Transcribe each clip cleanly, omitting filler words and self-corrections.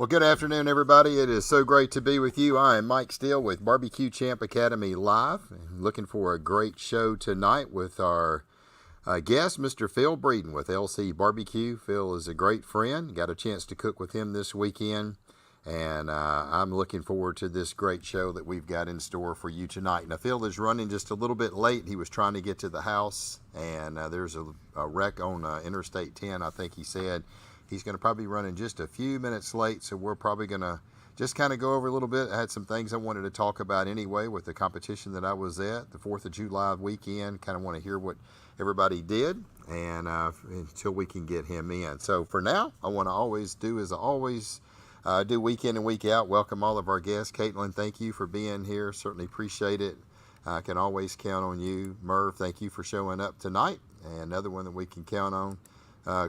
Well, good afternoon, everybody. It is so great to be with you. I am Mike Steele with BBQ Champ Academy Live. Looking for a great show tonight with our guest, Mr. Phil Breeden with LC Barbecue. Phil is a great friend. Got a chance to cook with him this weekend. And I'm looking forward to this great show that we've got in store for you tonight. Now, Phil is running just a little bit late. He was trying to get to the house, and there's a wreck on Interstate 10, I think he said. He's going to probably be running just a few minutes late, so we're probably going to just kind of go over a little bit. I had some things I wanted to talk about anyway with the competition that I was at, the 4th of July weekend. Kind of want to hear what everybody did, and until we can get him in. So for now, I want to always do as I always do week in and week out. Welcome all of our guests. Caitlin, thank you for being here. Certainly appreciate it. I can always count on you. Merv, thank you for showing up tonight. And another one that we can count on.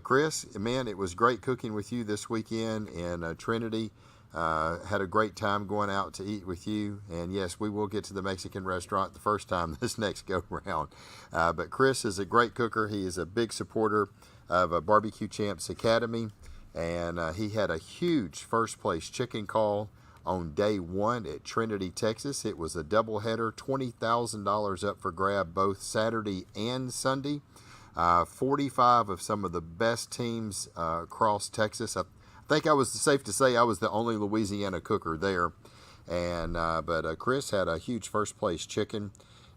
Chris, man, it was great cooking with you this weekend in Trinity. Had a great time going out to eat with you. And yes, we will get to the Mexican restaurant the first time this next go round. But Chris is a great cooker. He is a big supporter of BBQ Champs Academy. And he had a huge first place chicken call on day one at Trinity, Texas. It was a doubleheader, $20,000 up for grab both Saturday and Sunday. 45 of some of the best teams across Texas. I think I was safe to say I was the only Louisiana cooker there. And but Chris had a huge first place chicken,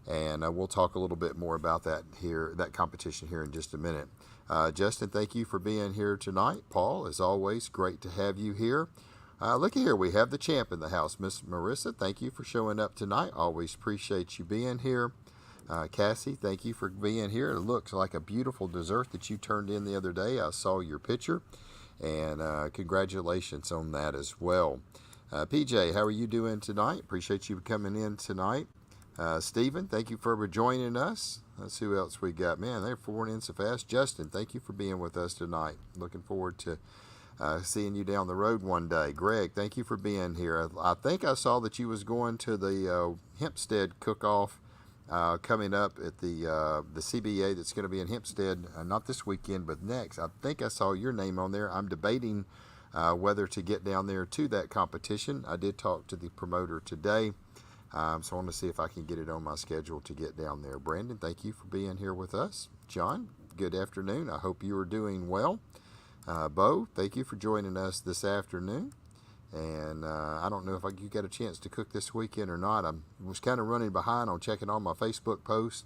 and we'll talk a little bit more about that competition here in just a minute. Justin, thank you for being here tonight. Paul, as always, great to have you here. Look here, we have the champ in the house, Miss Marissa. Thank you for showing up tonight. Always appreciate you being here. Cassie, thank you for being here. It looks like a beautiful dessert that you turned in the other day. I saw your picture, and congratulations on that as well. PJ, how are you doing tonight? Appreciate you coming in tonight. Stephen, thank you for joining us. Let's see who else we got. Man, they're pouring in so fast. Justin, thank you for being with us tonight. Looking forward to seeing you down the road one day. Greg, thank you for being here. I think I saw that you was going to the Hempstead cook-off coming up at the CBA that's going to be in Hempstead, not this weekend, but next. I think I saw your name on there. I'm debating whether to get down there to that competition. I did talk to the promoter today, so I want to see if I can get it on my schedule to get down there. Brandon, thank you for being here with us. John, good afternoon. I hope you are doing well. Bo, thank you for joining us this afternoon. And I don't know if you got a chance to cook this weekend or not. I was kind of running behind on checking all my Facebook posts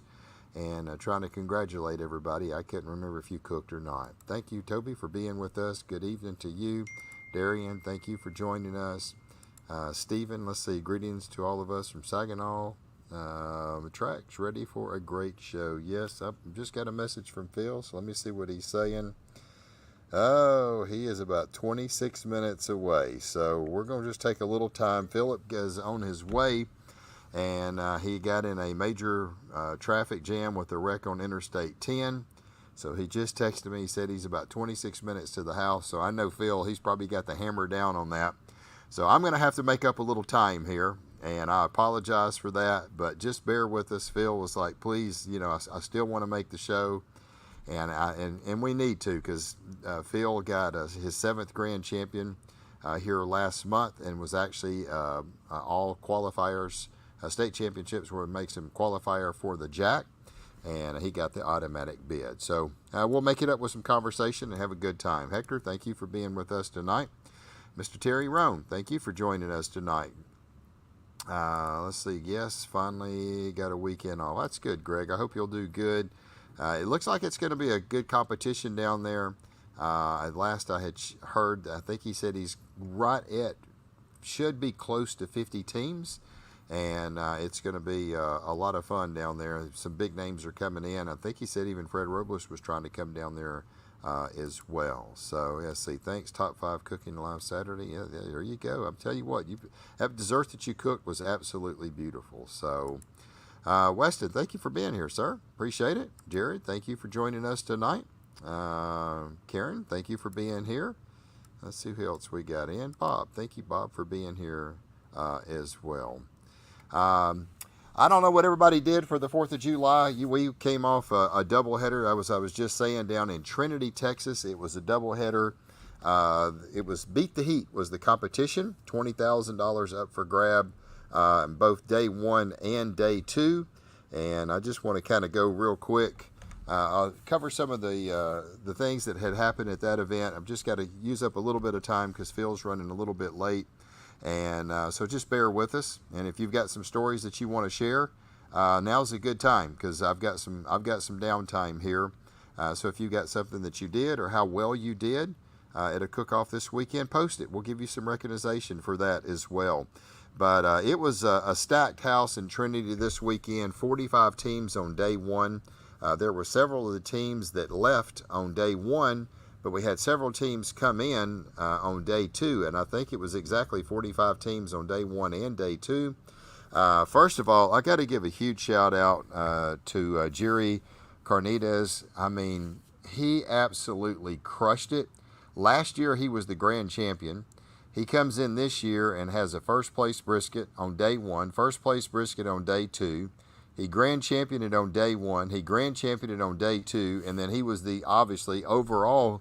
and trying to congratulate everybody. I couldn't remember if you cooked or not. Thank you, Toby, for being with us. Good evening to you. Darian, thank you for joining us. Stephen, let's see, greetings to all of us from Saginaw. The track's ready for a great show. Yes, I just got a message from Phil, so let me see what he's saying. Oh, he is about 26 minutes away, so we're going to just take a little time. Philip is on his way, and he got in a major traffic jam with a wreck on Interstate 10, so he just texted me. He said he's about 26 minutes to the house, so I know Phil, he's probably got the hammer down on that. So I'm going to have to make up a little time here, and I apologize for that, but just bear with us. Phil was like, please, I still want to make the show. And we need to, because Phil got his 7th grand champion here last month, and was actually all qualifiers, state championships where it makes him qualifier for the Jack, and he got the automatic bid. So we'll make it up with some conversation and have a good time. Hector, thank you for being with us tonight. Mr. Terry Roan, thank you for joining us tonight. Let's see. Yes, finally got a weekend off. That's good, Greg. I hope you'll do good. It looks like it's going to be a good competition down there. At last I had heard, I think he said he's should be close to 50 teams. And it's going to be a lot of fun down there. Some big names are coming in. I think he said even Fred Robles was trying to come down there as well. So, let's see. Thanks, Top 5 Cooking Live Saturday. Yeah, there you go. I'm telling you what, that dessert that you cooked was absolutely beautiful. So, Weston, thank you for being here, sir. Appreciate it. Jared, thank you for joining us tonight. Karen, thank you for being here. Let's see who else we got in. Bob, thank you, Bob, for being here as well. I don't know what everybody did for the 4th of July. We came off a doubleheader. I was just saying, down in Trinity, Texas. It was a doubleheader. It was Beat the Heat was the competition, $20,000 up for grab both day one and day two. And I just want to kind of go real quick. I'll cover some of the things that had happened at that event. I've just got to use up a little bit of time because Phil's running a little bit late. And so just bear with us. And if you've got some stories that you want to share, now's a good time because I've got some downtime here. So if you've got something that you did or how well you did at a cook-off this weekend, post it. We'll give you some recognition for that as well. But it was a stacked house in Trinity this weekend, 45 teams on day one. There were several of the teams that left on day one, but we had several teams come in on day two, and I think it was exactly 45 teams on day one and day two. First of all, I got to give a huge shout out to Jerry Carnitas. I mean, he absolutely crushed it. Last year, he was the grand champion. He comes in this year and has a first place brisket on day one, first place brisket on day two. He grand championed it on day one. He grand championed it on day two. And then he was the, obviously, overall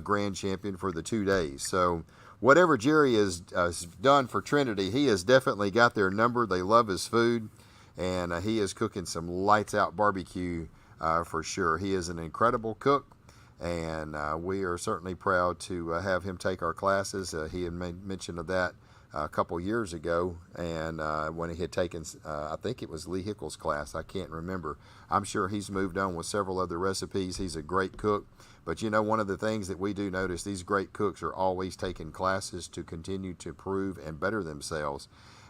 grand champion for the 2 days. So whatever Jerry has done for Trinity, he has definitely got their number. They love his food. And he is cooking some lights out barbecue for sure. He is an incredible cook. And we are certainly proud to have him take our classes. He had made mention of that a couple years ago, and when he had taken, I think it was Lee Hickle's class, I can't remember. I'm sure he's moved on with several other recipes. He's a great cook, but you know, one of the things that we do notice, these great cooks are always taking classes to continue to improve and better themselves.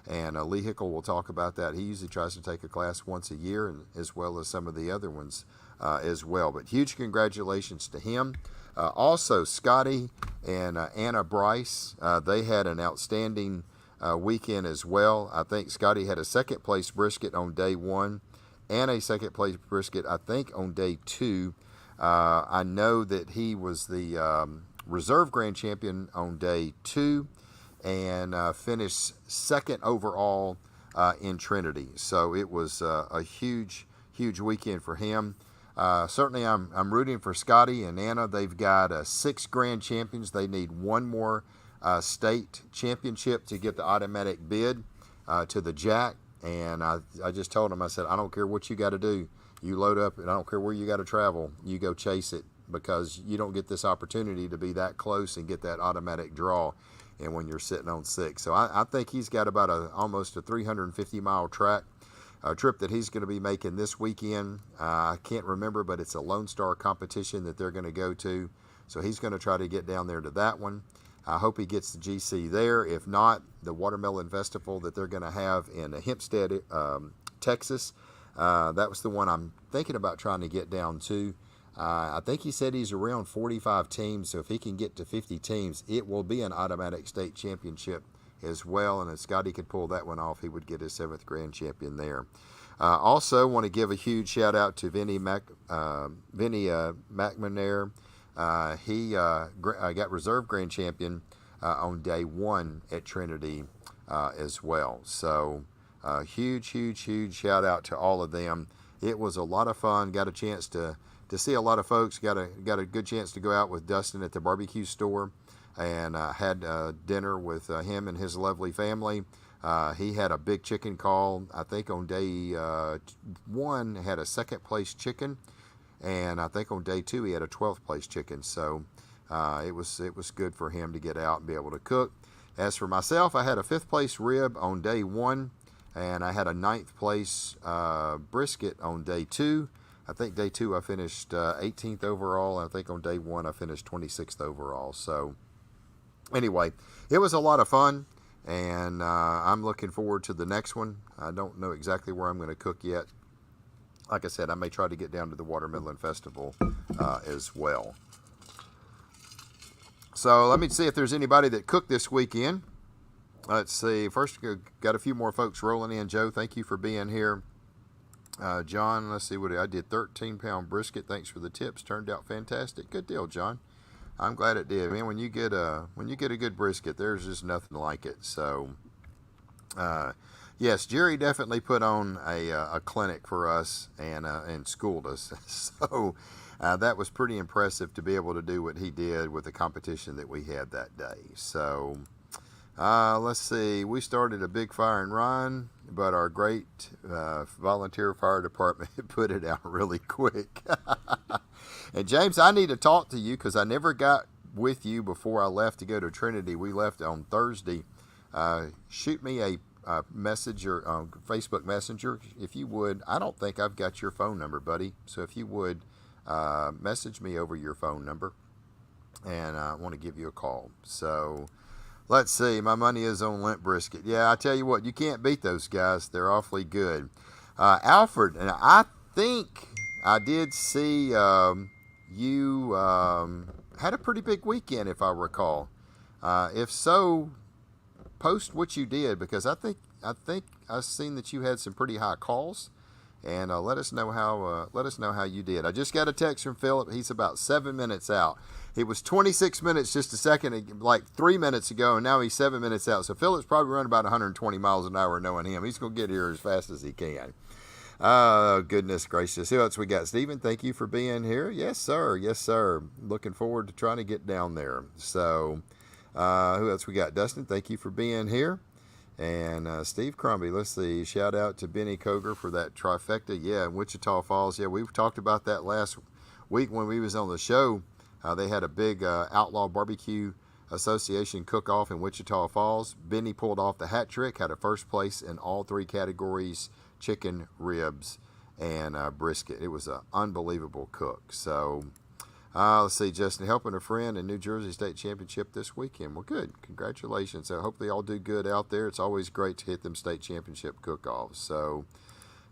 And Lee Hickle will talk about that. He usually tries to take a class once a year, and as well as some of the other ones as well. But huge congratulations to him. Also, Scotty and Anna Bryce, they had an outstanding weekend as well. I think Scotty had a second place brisket on day one and a second place brisket, I think, on day two. I know that he was the reserve grand champion on day two and finished second overall in Trinity. So it was a huge weekend for him. Certainly, I'm rooting for Scotty and Anna. They've got 6 grand champions. They need one more state championship to get the automatic bid to the Jack. And I just told them, I said, I don't care what you got to do. You load up, and I don't care where you got to travel. You go chase it, because you don't get this opportunity to be that close and get that automatic draw. And when you're sitting on 6, so I think he's got about almost a 350-mile trip that he's going to be making this weekend. I can't remember, but it's a Lone Star competition that they're going to go to. So he's going to try to get down there to that one. I hope he gets the GC there. If not, the Watermelon Festival that they're going to have in Hempstead, Texas. That was the one I'm thinking about trying to get down to. I think he said he's around 45 teams. So if he can get to 50 teams, it will be an automatic state championship as well, and if Scotty could pull that one off, he would get his 7th grand champion there. Also, want to give a huge shout out to Vinny McManair. He got reserve grand champion on day one at Trinity as well. So huge shout out to all of them. It was a lot of fun. Got a chance to see a lot of folks. Got a good chance to go out with Dustin at the barbecue store. And had dinner with him and his lovely family. He had a big chicken call. I think on day one had a second place chicken, and I think on day two he had a 12th place chicken. So it was good for him to get out and be able to cook. As for myself, I had a 5th place rib on day one, and I had a 9th place brisket on day two. I think day two I finished 18th overall, and I think on day one I finished 26th overall. So anyway, it was a lot of fun, and I'm looking forward to the next one. I don't know exactly where I'm going to cook yet. Like I said, I may try to get down to the Watermelon Festival as well. So let me see if there's anybody that cooked this weekend. Let's see. First, got a few more folks rolling in. Joe, thank you for being here. John, let's see what I did. 13-pound brisket. Thanks for the tips. Turned out fantastic. Good deal, John. I'm glad it did, man. When you get a good brisket, there's just nothing like it. So, Yes, Jerry definitely put on a clinic for us and schooled us. So that was pretty impressive to be able to do what he did with the competition that we had that day. So let's see. We started a big fire and run, but our great volunteer fire department put it out really quick. And James, I need to talk to you because I never got with you before I left to go to Trinity. We left on Thursday. Shoot me a messenger on Facebook Messenger if you would. I don't think I've got your phone number, buddy. So if you would message me over your phone number, and I want to give you a call. So let's see. My money is on Limp Brisket. Yeah, I tell you what, you can't beat those guys. They're awfully good. Alfred, and I think I did see you had a pretty big weekend, if I recall. If so, post what you did because I think I've seen that you had some pretty high calls, and let us know how you did. I just got a text from Philip. He's about 7 minutes out. He was 26 minutes just a second, like 3 minutes ago, and now he's 7 minutes out. So Philip's probably running about 120 miles an hour, knowing him. He's going to get here as fast as he can. Oh, goodness gracious. Who else we got? Stephen, thank you for being here. Yes, sir. Yes, sir. Looking forward to trying to get down there. So who else we got? Dustin, thank you for being here. And Steve Crombie, let's see. Shout out to Benny Koger for that trifecta. Yeah, in Wichita Falls. Yeah, we talked about that last week when we was on the show. They had a big Outlaw Barbecue Association cook-off in Wichita Falls. Benny pulled off the hat trick, had a first place in all three categories, chicken, ribs, and brisket. It was an unbelievable cook. So let's see, Justin, helping a friend in New Jersey State Championship this weekend. Well, good. Congratulations. So hopefully all do good out there. It's always great to hit them state championship cook-offs. So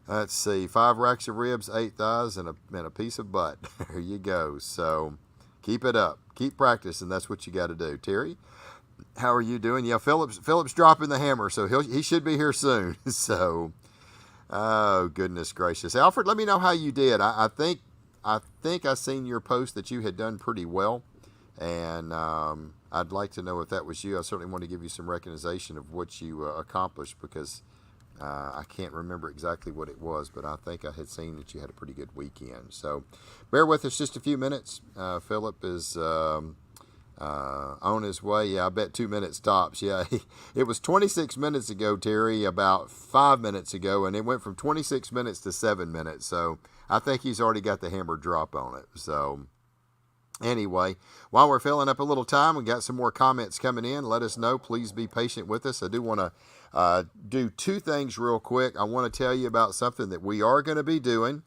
let's see, 5 racks of ribs, 8 thighs, and a piece of butt. There you go. So keep it up. Keep practicing. That's what you got to do. Terry, how are you doing? Yeah, Philip's dropping the hammer, so he should be here soon. So, oh, goodness gracious. Alfred, let me know how you did. I think I seen your post that you had done pretty well, and I'd like to know if that was you. I certainly want to give you some recognition of what you accomplished because I can't remember exactly what it was, but I think I had seen that you had a pretty good weekend. So bear with us just a few minutes. Philip is on his way. Yeah, I bet 2 minutes tops. Yeah, it was 26 minutes ago, Terry, about 5 minutes ago, and it went from 26 minutes to 7 minutes. So I think he's already got the hammer drop on it. So anyway, while we're filling up a little time, we got some more comments coming in. Let us know. Please be patient with us. I do want to do 2 things real quick. I want to tell you about something that we are going to be doing.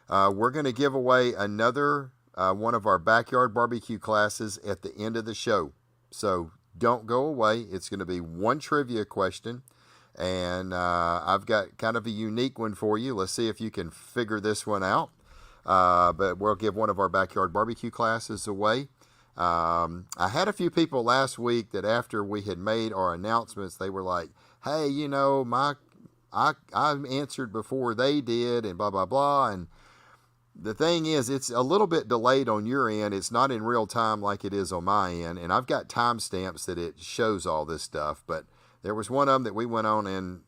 We're going to give away another one of our backyard barbecue classes at the end of the show. So don't go away. It's going to be one trivia question. And I've got kind of a unique one for you. Let's see if you can figure this one out. But we'll give one of our backyard barbecue classes away. I had a few people last week that after we had made our announcements, they were like, hey, you know, I answered before they did and blah, blah, blah. And the thing is, it's a little bit delayed on your end. It's not in real time like it is on my end. And I've got timestamps that it shows all this stuff. But there was one of them that we went on and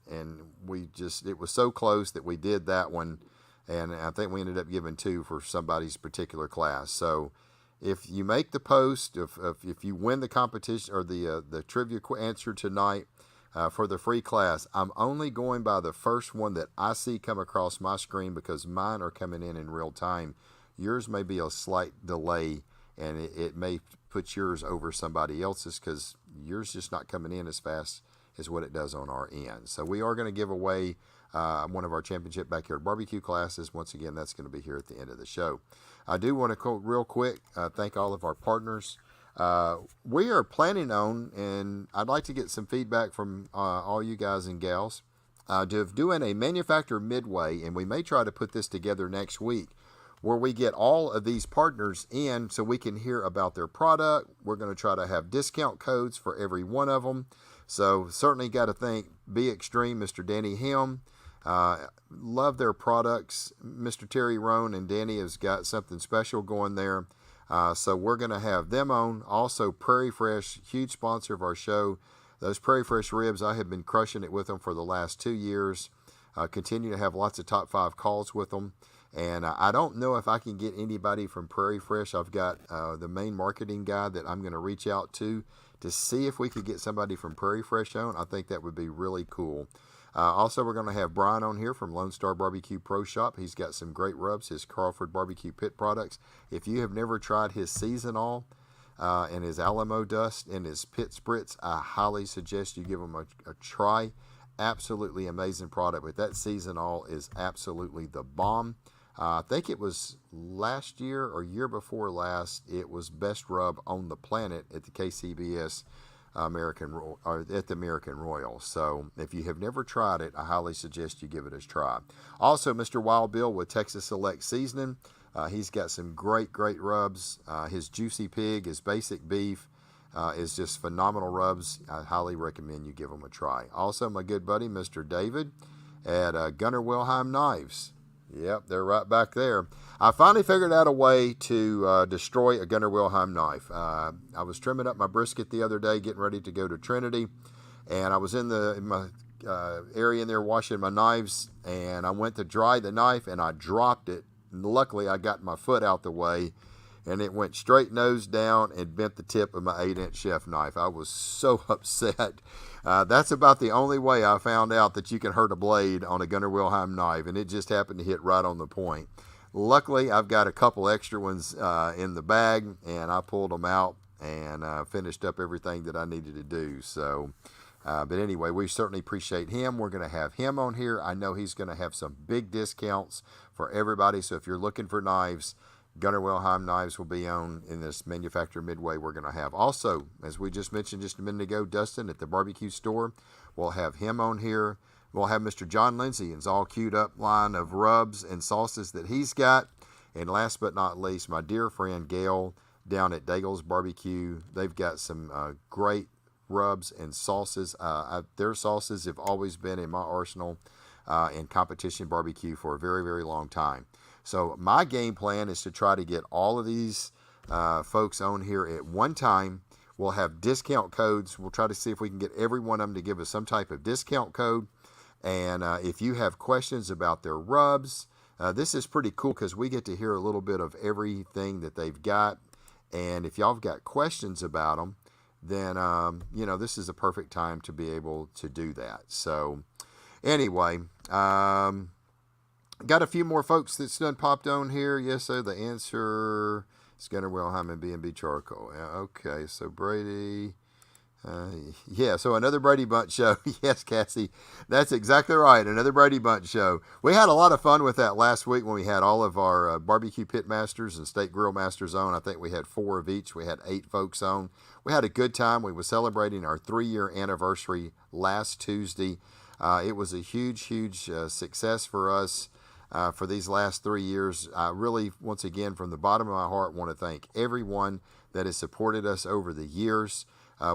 it was so close that we did that one. And I think we ended up giving 2 for somebody's particular class. So if you make the post, if you win the competition or the trivia answer tonight for the free class, I'm only going by the first one that I see come across my screen because mine are coming in real time. Yours may be a slight delay, and it may put yours over somebody else's because yours just not coming in as fast as what it does on our end. So we are going to give away one of our championship backyard barbecue classes. Once again, that's going to be here at the end of the show. I do want to quote real quick, thank all of our partners. We are planning on, and I'd like to get some feedback from all you guys and gals, doing a manufacturer midway, and we may try to put this together next week, where we get all of these partners in so we can hear about their product. We're going to try to have discount codes for every one of them. So certainly got to thank Be Extreme, Mr. Danny Helm. Love their products. Mr. Terry Roan and Danny has got something special going there. So we're going to have them on. Also, Prairie Fresh, huge sponsor of our show. Those Prairie Fresh ribs, I have been crushing it with them for the last 2 years. Continue to have lots of top 5 calls with them. And I don't know if I can get anybody from Prairie Fresh. I've got the main marketing guy that I'm going to reach out to see if we could get somebody from Prairie Fresh on. I think that would be really cool. Also, we're going to have Brian on here from Lone Star Barbecue Pro Shop. He's got some great rubs, his Crawford Barbecue Pit products. If you have never tried his Seasonal and his Alamo Dust and his Pit Spritz, I highly suggest you give them a try. Absolutely amazing product, but that Seasonal is absolutely the bomb. I think it was last year or year before last, it was best rub on the planet at the KCBS at the American Royal. So if you have never tried it, I highly suggest you give it a try. Also, Mr. Wild Bill with Texas Select Seasoning. He's got some great rubs. His Juicy Pig, his Basic Beef is just phenomenal rubs. I highly recommend you give them a try. Also, my good buddy, Mr. David at Gunnar Wilhelm Knives. Yep, they're right back there. I finally figured out a way to destroy a Gunnar Wilhelm knife. I was trimming up my brisket the other day, getting ready to go to Trinity, and I was in my area in there washing my knives, and I went to dry the knife, and I dropped it. And luckily, I got my foot out the way, and it went straight nose down and bent the tip of my 8-inch chef knife. I was so upset. That's about the only way I found out that you can hurt a blade on a Gunnar Wilhelm knife, and it just happened to hit right on the point. Luckily, I've got a couple extra ones in the bag, and I pulled them out and finished up everything that I needed to do. So, but anyway, we certainly appreciate him. We're going to have him on here. I know he's going to have some big discounts for everybody. So if you're looking for knives, Gunnar Wilhelm Knives will be on in this Manufacturer Midway we're going to have. Also, as we just mentioned just a minute ago, Dustin at the barbecue store, we'll have him on here. We'll have Mr. John Lindsay and his all queued up line of rubs and sauces that he's got. And last but not least, my dear friend Gail down at Daigle's Barbecue. They've got some great rubs and sauces. Their sauces have always been in my arsenal in competition barbecue for a very long time. So my game plan is to try to get all of these folks on here at one time. We'll have discount codes. We'll try to see if we can get every one of them to give us some type of discount code. And if you have questions about their rubs, this is pretty cool because we get to hear a little bit of everything that they've got. And if y'all have got questions about them, then, this is a perfect time to be able to do that. So anyway, got a few more folks that's done popped on here. Yes, sir. The answer is Gunnar Wilhelm and B&B Charcoal. Yeah, okay, so Brady. So another Brady Bunch show. Yes, Cassie, that's exactly right. Another Brady Bunch show. We had a lot of fun with that last week when we had all of our barbecue pit masters and state grill masters on. I think we had 4 of each. We had 8 folks on. We had a good time. We were celebrating our 3-year anniversary last Tuesday. It was a huge success for us. For these last 3 years, I really, once again, from the bottom of my heart, want to thank everyone that has supported us over the years.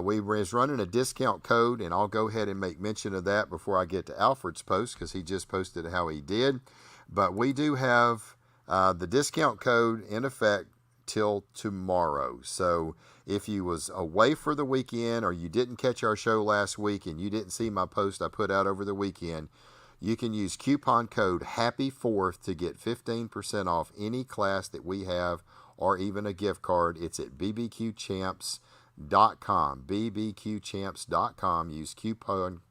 We was running a discount code, and I'll go ahead and make mention of that before I get to Alfred's post because he just posted how he did. But we do have the discount code in effect till tomorrow. So if you was away for the weekend or you didn't catch our show last week and you didn't see my post I put out over the weekend, you can use coupon code Happy4th to get 15% off any class that we have or even a gift card. It's at bbqchamps.com, bbqchamps.com. Use coupon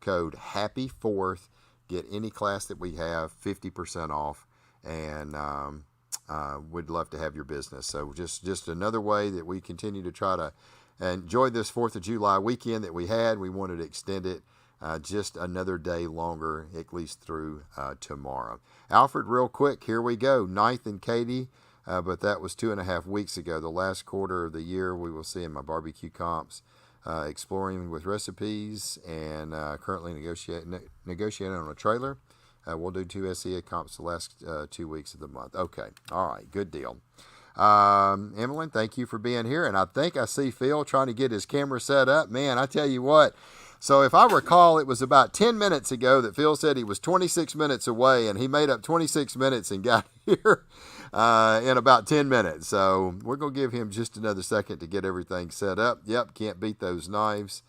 code Happy4th. Get any class that we have 50% off, and we'd love to have your business. So just another way that we continue to try to enjoy this 4th of July weekend that we had. We wanted to extend it just another day longer, at least through tomorrow. Alfred, real quick, here we go. 9th and Katy, but that was 2.5 weeks ago. The last quarter of the year, we will see in my barbecue comps, exploring with recipes and currently negotiating on a trailer. We'll do 2 SEA comps the last 2 weeks of the month. Okay, all right, good deal. Emily, thank you for being here. And I think I see Phil trying to get his camera set up. Man, I tell you what. So if I recall, it was about 10 minutes ago that Phil said he was 26 minutes away, and he made up 26 minutes and got here in about 10 minutes. So we're going to give him just another second to get everything set up. Yep, can't beat those knives.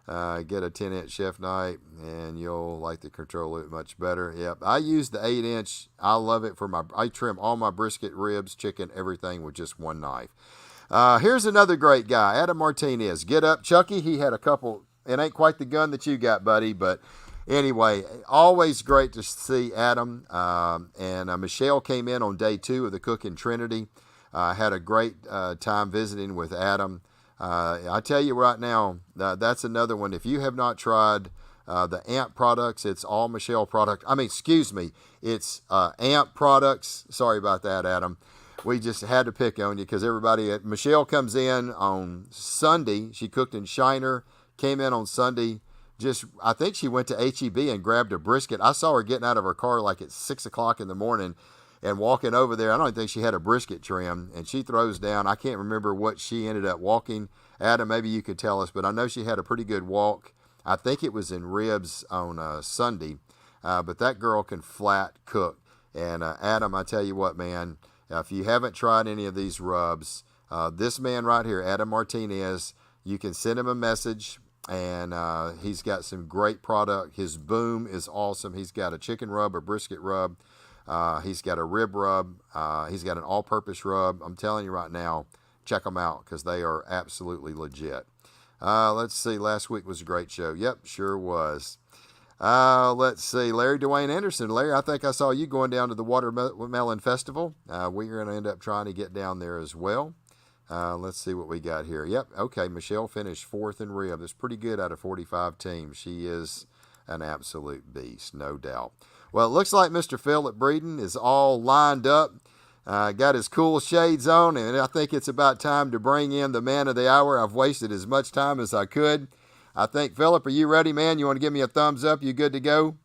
Get a 10-inch chef knife, and you'll like the control it much better. Yep, I use the 8-inch. I love it for I trim all my brisket, ribs, chicken, everything with just one knife. Here's another great guy, Adam Martinez. Get up, Chucky. He had a couple. It ain't quite the gun that you got, buddy, but anyway, always great to see Adam. And Michelle came in on day 2 of the Cooking Trinity. Had a great time visiting with Adam. I tell you right now, that's another one. If you have not tried the AMP products, it's all Michelle product. Excuse me, it's AMP products. Sorry about that, Adam. We just had to pick on you because Michelle comes in on Sunday. She cooked in Shiner, came in on Sunday. I think she went to H-E-B and grabbed a brisket. I saw her getting out of her car like at 6 o'clock in the morning and walking over there. I don't think she had a brisket trim, and she throws down. I can't remember what she ended up walking. Adam, maybe you could tell us, but I know she had a pretty good walk. I think it was in ribs on Sunday, but that girl can flat cook. And Adam, I tell you what, man, if you haven't tried any of these rubs, this man right here, Adam Martinez, you can send him a message, and he's got some great product. His boom is awesome. He's got a chicken rub, a brisket rub. He's got a rib rub. He's got an all-purpose rub. I'm telling you right now, check them out because they are absolutely legit. Let's see. Last week was a great show. Yep, sure was. Let's see. Larry Dwayne Anderson. Larry, I think I saw you going down to the Watermelon Festival. We're going to end up trying to get down there as well. Let's see what we got here. Yep, okay. Michelle finished 4th in rib. That's pretty good out of 45 teams. She is an absolute beast, no doubt. Well, it looks like Mr. Phil at Breeden is all lined up. Got his cool shades on, and I think it's about time to bring in the man of the hour. I've wasted as much time as I could. I think, Philip, are you ready, man? You want to give me a thumbs up? You good to go?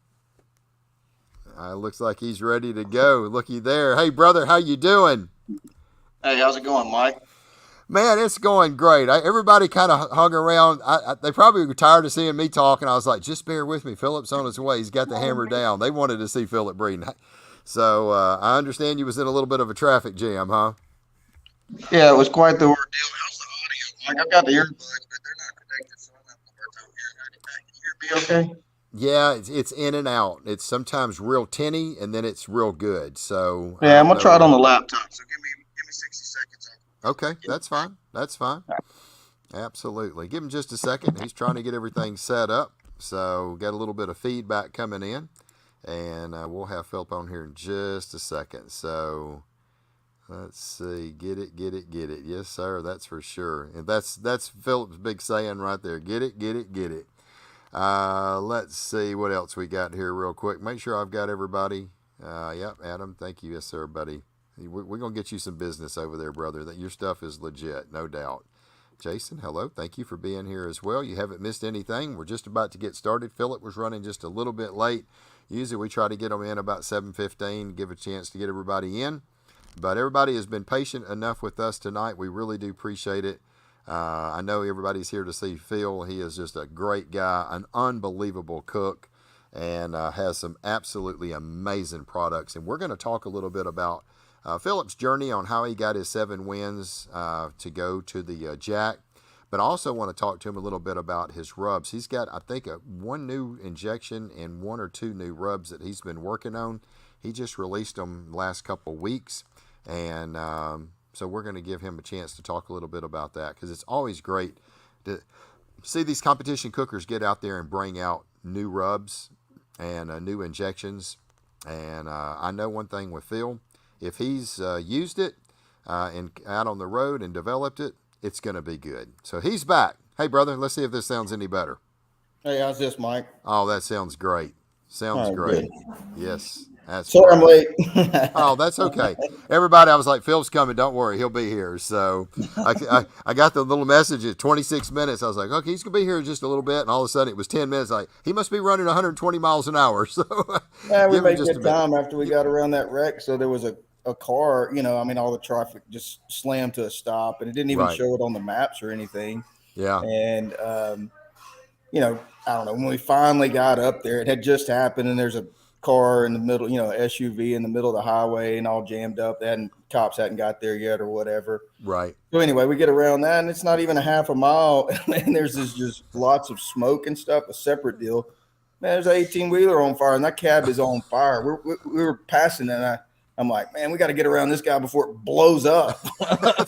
Looks like he's ready to go. Looky there. Hey, brother, how you doing? Hey, how's it going, Mike? Man, it's going great. Everybody kind of hung around. They probably were tired of seeing me talking. I was like, just bear with me. Philip's on his way. He's got the hammer down. They wanted to see Philip Breeden. So I understand you was in a little bit of a traffic jam, huh? Yeah, it was quite the ordeal. How's the audio, Mike? I've got the earbuds, but they're not connected, so I'm having a hard time hearing. Can you hear me okay? Yeah, it's in and out. It's sometimes real tinny, and then it's real good. So yeah, I'm gonna try it on the laptop. So give me 60 seconds. Okay, that's fine. That's fine. Absolutely. Give him just a second. He's trying to get everything set up. So got a little bit of feedback coming in, and we'll have Philip on here in just a second. So let's see. Get it. Yes, sir. That's for sure. And that's Philip's big saying right there. Get it. Let's see what else we got here real quick. Make sure I've got everybody. Yep, Adam. Thank you. Yes, sir, buddy. We're going to get you some business over there, brother. That your stuff is legit, no doubt. Jason, hello. Thank you for being here as well. You haven't missed anything. We're just about to get started. Philip was running just a little bit late. Usually we try to get them in about 7:15, give a chance to get everybody in. But everybody has been patient enough with us tonight. We really do appreciate it. I know everybody's here to see Phil. He is just a great guy, an unbelievable cook, and has some absolutely amazing products. And we're going to talk a little bit about Philip's journey on how he got his 7 wins to go to the Jack. But I also want to talk to him a little bit about his rubs. He's got, I think, 1 new injection and 1 or 2 new rubs that he's been working on. He just released them last couple weeks. And so we're going to give him a chance to talk a little bit about that, because it's always great to see these competition cookers get out there and bring out new rubs and new injections. And I know one thing with Phil, if he's used it and out on the road and developed it, it's going to be good. So he's back. Hey, brother, let's see if this sounds any better. Hey, how's this, Mike? Oh, that sounds great. Sounds great. Good. Yes. Sorry, I'm late. Oh, that's okay. Everybody, I was like, Phil's coming. Don't worry. He'll be here. So I got the little message at 26 minutes. I was like, okay, he's going to be here in just a little bit. And all of a sudden it was 10 minutes. Like, he must be running 120 miles an hour. So yeah, we made good time after we got around that wreck. So there was a car, all the traffic just slammed to a stop, and it didn't even show it on the maps or anything. Yeah. And, I don't know, when we finally got up there, it had just happened, and there's a car in the middle, SUV in the middle of the highway and all jammed up. Cops hadn't got there yet or whatever. Right. So anyway, we get around that, and it's not even a half a mile, and there's just lots of smoke and stuff. A separate deal. Man, there's an 18-wheeler on fire, and that cab is on fire. We were passing, and I'm like, man, we got to get around this guy before it blows up.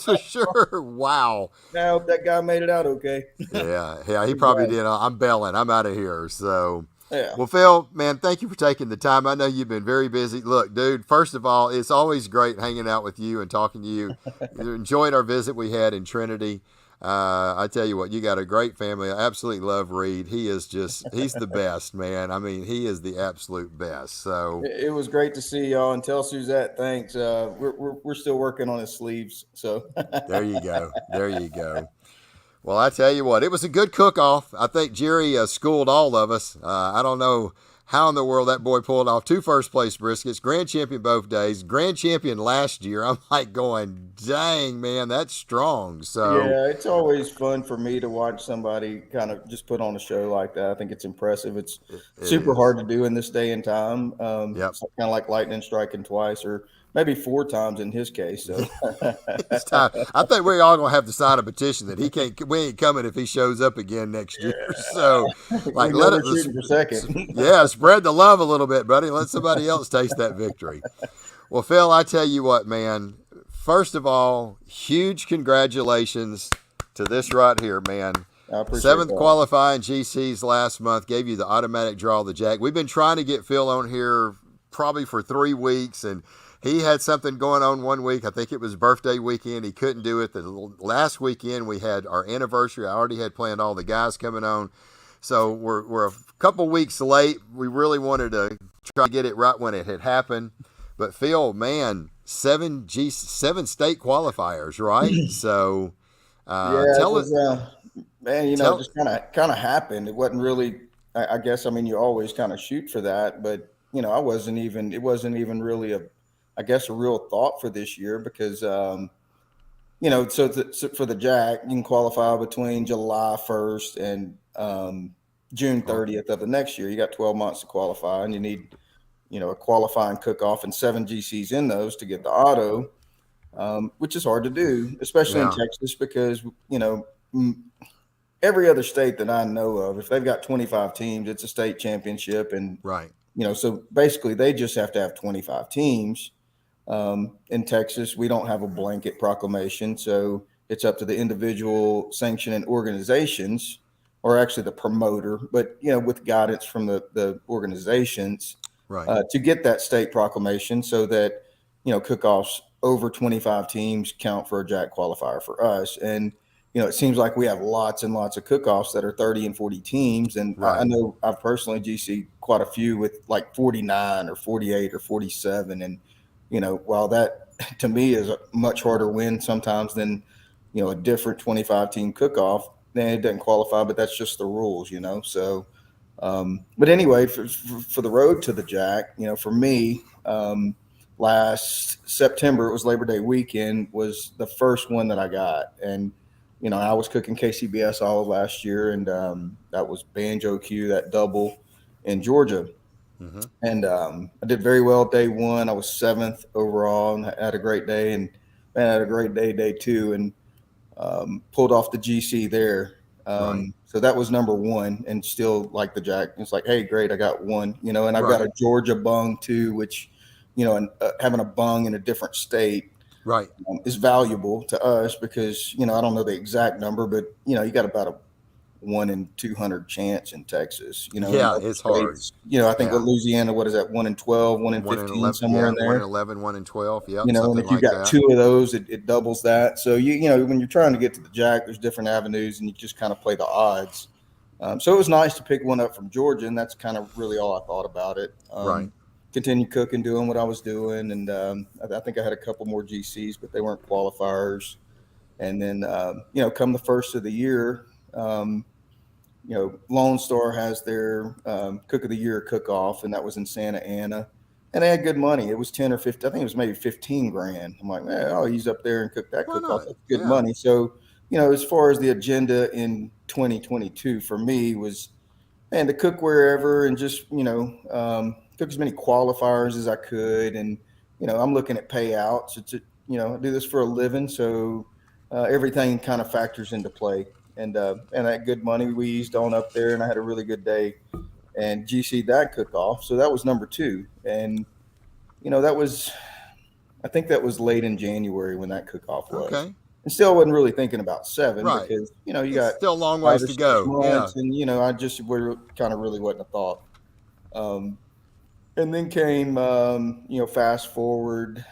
For sure. Wow. I hope that guy made it out okay. Yeah, he probably did. I'm bailing. I'm out of here. So, yeah. Well, Phil, man, thank you for taking the time. I know you've been very busy. Look, dude, first of all, it's always great hanging out with you and talking to you. Enjoyed our visit we had in Trinity. I tell you what, you got a great family. I absolutely love Reed. He's the best, man. I mean, he is the absolute best. So it was great to see y'all, and tell Suzette thanks. We're still working on his sleeves. So there you go. Well, I tell you what, it was a good cook-off. I think Jerry schooled all of us. I don't know how in the world that boy pulled off 2 first-place briskets, grand champion both days, grand champion last year. I'm like going, dang, man, that's strong. So yeah, it's always fun for me to watch somebody kind of just put on a show like that. I think it's impressive. It's super hard to do in this day and time. It's kind of like lightning striking twice, or maybe 4 times in his case. So it's time. I think we're all gonna have to sign a petition that we ain't coming if he shows up again next year. So, like, let it for second. Yeah, spread the love a little bit, buddy. Let somebody else taste that victory. Well, Phil, I tell you what, man. First of all, huge congratulations to this right here, man. 7th qualifying GCs last month gave you the automatic draw of the Jack. We've been trying to get Phil on here probably for 3 weeks, and he had something going on one week. I think it was birthday weekend. He couldn't do it. The last weekend we had our anniversary. I already had planned all the guys coming on. So we're a couple weeks late. We really wanted to try to get it right when it had happened. But Phil, man, 7 state qualifiers, right? So tell us, man. It just kind of happened. It wasn't really. I guess, I mean, you always kind of shoot for that, but it wasn't even really a real thought for this year, because so for the Jack, you can qualify between July 1st and June 30th of the next year. You got 12 months to qualify, and you need a qualifying cook-off and 7 GCs in those to get the auto, which is hard to do, especially in Texas, because every other state that I know of, if they've got 25 teams, it's a state championship, and right. So basically they just have to have 25 teams. In Texas, we don't have a blanket proclamation, so it's up to the individual sanctioning organizations, or actually the promoter, but with guidance from the organizations, right, to get that state proclamation, so that cook-offs over 25 teams count for a Jack qualifier for us. And it seems like we have lots and lots of cook-offs that are 30 and 40 teams, and right. I know I've personally GC quite a few with like 49 or 48 or 47, and while that to me is a much harder win sometimes than a different 25 team cook-off, then it doesn't qualify, but that's just the rules, so but anyway, for the road to the Jack, for me, last September, it was Labor Day weekend, was the first one that I got. And I was cooking KCBS all of last year, and that was Banjo Q, that double in Georgia. Mm-hmm. And I did very well day 1. I was 7th overall and had a great day, and man, I had a great day 2, and pulled off the GC there. Right. So that was number 1, and still like the Jack. It's like, hey, great, I got 1, and I've right. got a Georgia bung too, which, and having a bung in a different state, right, is valuable to us, because, I don't know the exact number, but, you got about a 1 in 200 chance in Texas, Yeah, it's hard. I think Louisiana, what is that? 1 in 12, 1 in 15, 11, somewhere in there. 1 in 11, 1 in 12. Yeah. And if you got 2 of those, it doubles that. So when you're trying to get to the Jack, there's different avenues, and you just kind of play the odds. So it was nice to pick one up from Georgia, and that's kind of really all I thought about it. Right. Continue cooking, doing what I was doing, and I think I had a couple more GCs, but they weren't qualifiers. And then come the first of the year, Lone Star has their Cook of the Year cook-off, and that was in Santa Ana, and they had good money. It was 10 or 15. I think it was maybe 15 grand. I'm like, man, I'll ease up there and cook that cook-off. That's good money. So, as far as the agenda in 2022 for me was, man, to cook wherever, and just took as many qualifiers as I could, and I'm looking at payouts. It's I do this for a living, so everything kind of factors into play. And that good money we eased on up there, and I had a really good day and GC'd that cook off. So that was number two, and that was I think that was late in January when that cook off was. Okay. And still wasn't really thinking about seven Right. because you It's got still a long 5 ways or to 6 go. Yeah. months, and I just kind of really wasn't a thought. Um, and then came fast forward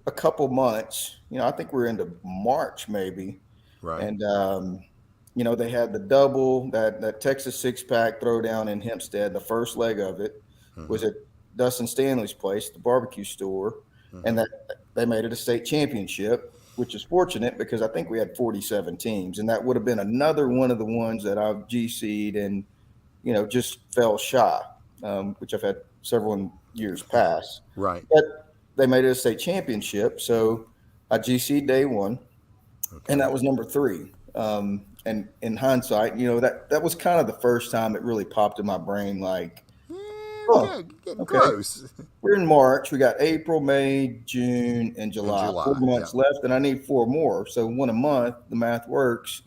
a couple months. I think we're into March maybe, Right. and they had the double that Texas 6-pack throwdown in Hempstead. The first leg of it was Mm-hmm. at Dustin Stanley's place, the barbecue store, and Mm-hmm. that they made it a state championship, which is fortunate because I think we had 47 teams, and that would have been another one of the ones that I've GC'd and just fell shy, which I've had several in years past. Right. But they made it a state championship, so I GC'd day one, and Okay. that was number three. And in hindsight, that was kind of the first time it really popped in my brain, like, Yeah, oh, getting okay, close. we're in March. We got April, May, June, and In July. Four July. Yeah. months left, and I need four more. So one a month. The math works.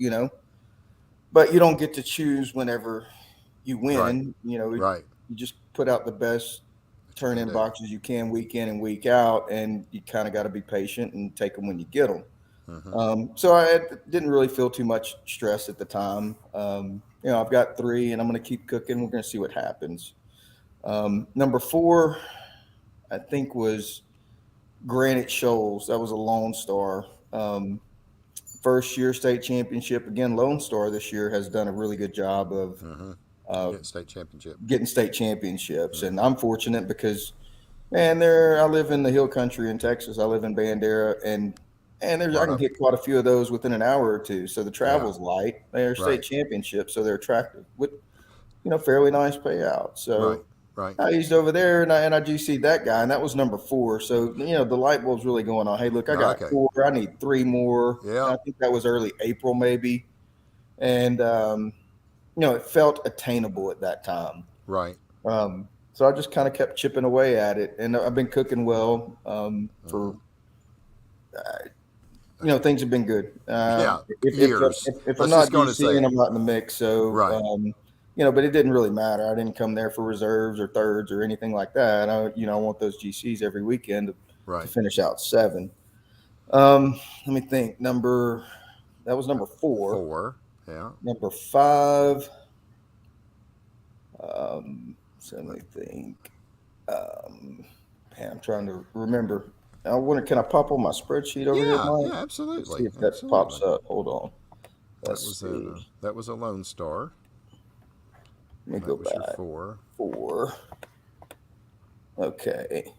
But you don't get to choose whenever you Right. win. Right. You just put out the best What you turn can in do. boxes you can week in and week out, and you kind of got to be patient and take them when you get them. Mm-hmm. So I didn't really feel too much stress at the time. I've got three, and I'm going to keep cooking. We're going to see what happens. Number four, I think, was Granite Shoals. That was a Lone Star. First year state championship. Again, Lone Star this year has done a really good job of Mm-hmm. uh, Getting state championship. getting state championships. And Mm-hmm. I'm fortunate because, man, I live in the hill country in Texas. I live in Bandera, and A I lot can of hit quite a few of those within an hour or two. So the yeah. travel's light. They're state Right. championships, so they're attractive with fairly nice payout. Right. So Right. I eased over there, and I GC'd that guy, and that was number four. So the light bulb's really going on. Hey, look, I got Okay. four. I need three more. And Yeah. I think that was early April, maybe, and it felt attainable at that time. Right. So I just kind of kept chipping away at it, and I've been cooking well Mm-hmm. for things have been good. Yeah. If, Years. if I'm Let's not just go on and say GCing, it. I'm not in the mix. So Right. but it didn't really matter. I didn't come there for reserves or thirds or anything like that. I want those GCs every weekend to Right. finish out seven. Let me think. That was number four. Four. Yeah. Number five. So let me think. Man, I'm trying to remember. Can I pop on my spreadsheet over here, Yeah. Mike? Yeah. Let's Absolutely. see if that pops Absolutely. up. Hold on. Let's see. That was a Lone Star. Let me That go was your back. four. Four. Okay.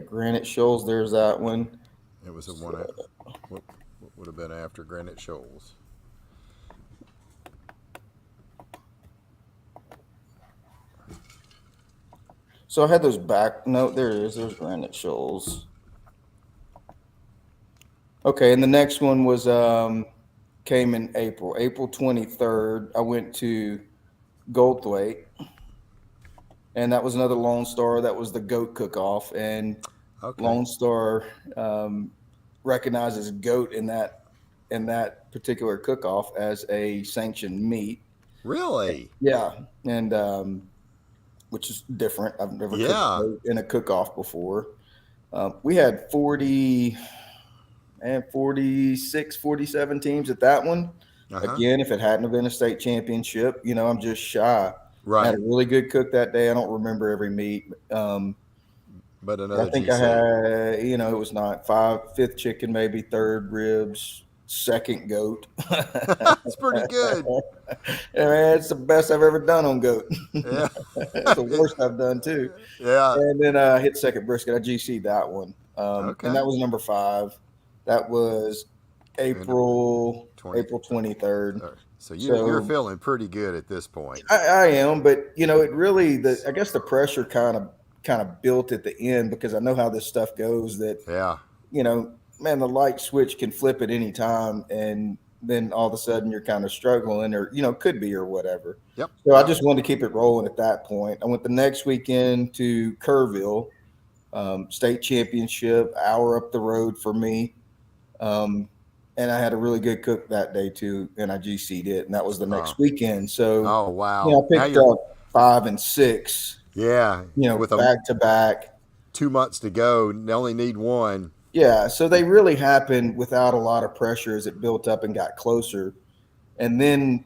Granite Shoals. There's that one. It was a So, one. What would have been after Granite Shoals? so I had those back. No, there it is. There's Granite Shoals. Okay, and the next one was came in April 23rd. I went to Goldthwaite, and that was another Lone Star. That was the goat cook-off, and Okay. Lone Star recognizes goat in that particular cook-off as a sanctioned meat. Really? Yeah, and which is different. I've never cooked Yeah. goat in a cook-off before. We had 46, 47 teams at that one. Uh-huh. Again, if it hadn't have been a state championship, I'm just shy. I had Right. a really good cook that day. I don't remember every meat. But I another think I GC. had, it was not fifth chicken, maybe third ribs, second goat. That's pretty good. Yeah, man, it's the best I've ever done on goat. Yeah. It's the worst I've done too. Yeah. And then I hit second brisket. I GC'd that one. Okay. And that was number five. That was April 23rd. So you're feeling pretty good at this point. I am, but it really I guess the pressure kind of built at the end because I know how this stuff goes. That Yeah. man, the light switch can flip at any time, and then all of a sudden you're kind of struggling, or could be, or whatever. Yep. So I Yep. just wanted to keep it rolling at that point. I went the next weekend to Kerrville, state championship, hour up the road for me. Um, and I had a really good cook that day too, and I GC'd it, and that was the Oh, next weekend. So, oh wow. I Now picked you're, up 5 and 6, yeah, with back to back. 2 months to go. They only need one. Yeah, so they really happened without a lot of pressure as it built up and got closer. And then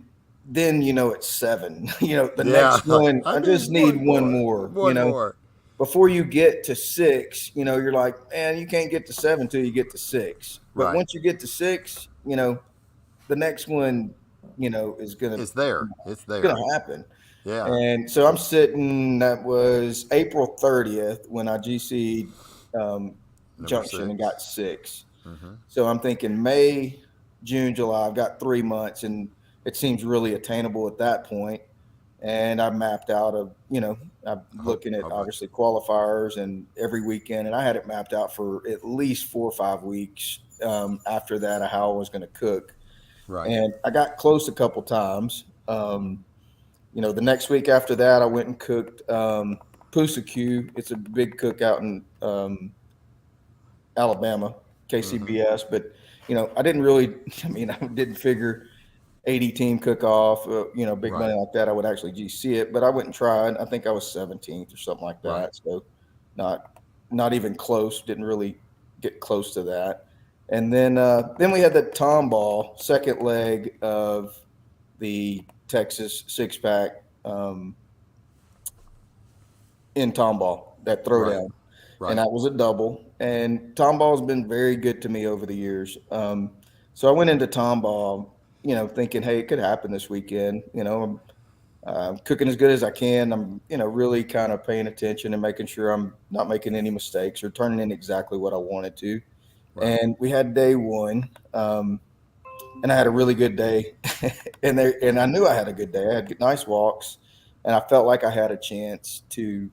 it's 7. The Yeah. next one, I I just need need one one more. more. One more. Before you get to 6, you're like, man, you can't get to 7 till you get to 6. But Right. once you get to 6, the next one, is gonna It's there. It's it's there. gonna happen. Yeah. And so I'm sitting. That was April 30th when I GC'd Number Junction and 6. got 6. Mm-hmm. So I'm thinking May, June, July. I've got 3 months, and it seems really attainable at that point. And I mapped out I'm looking at Hopefully. obviously qualifiers and every weekend, and I had it mapped out for at least 4 or 5 weeks after that of how I was going to cook. Right. And I got close a couple times. The next week after that, I went and cooked Pusaqu. It's a big cookout in Alabama, Mm-hmm. KCBS. But I didn't really. I mean, I didn't figure 80-team cook-off, big Right. money like that. I would actually GC it, but I went and tried. I think I was 17th or something like Right. that. So not even close. Didn't really get close to that. And then we had the Tomball second leg of the Texas 6-pack in Tomball, that Right. throwdown. Right. And that was a double. And Tomball's been very good to me over the years. So I went into Tomball, thinking, hey, it could happen this weekend. I'm cooking as good as I can. I'm, really kind of paying attention and making sure I'm not making any mistakes or turning in exactly what I wanted to. Right. And we had day one, and I had a really good day, and I knew I had a good day. I had nice walks, and I felt like I had a chance to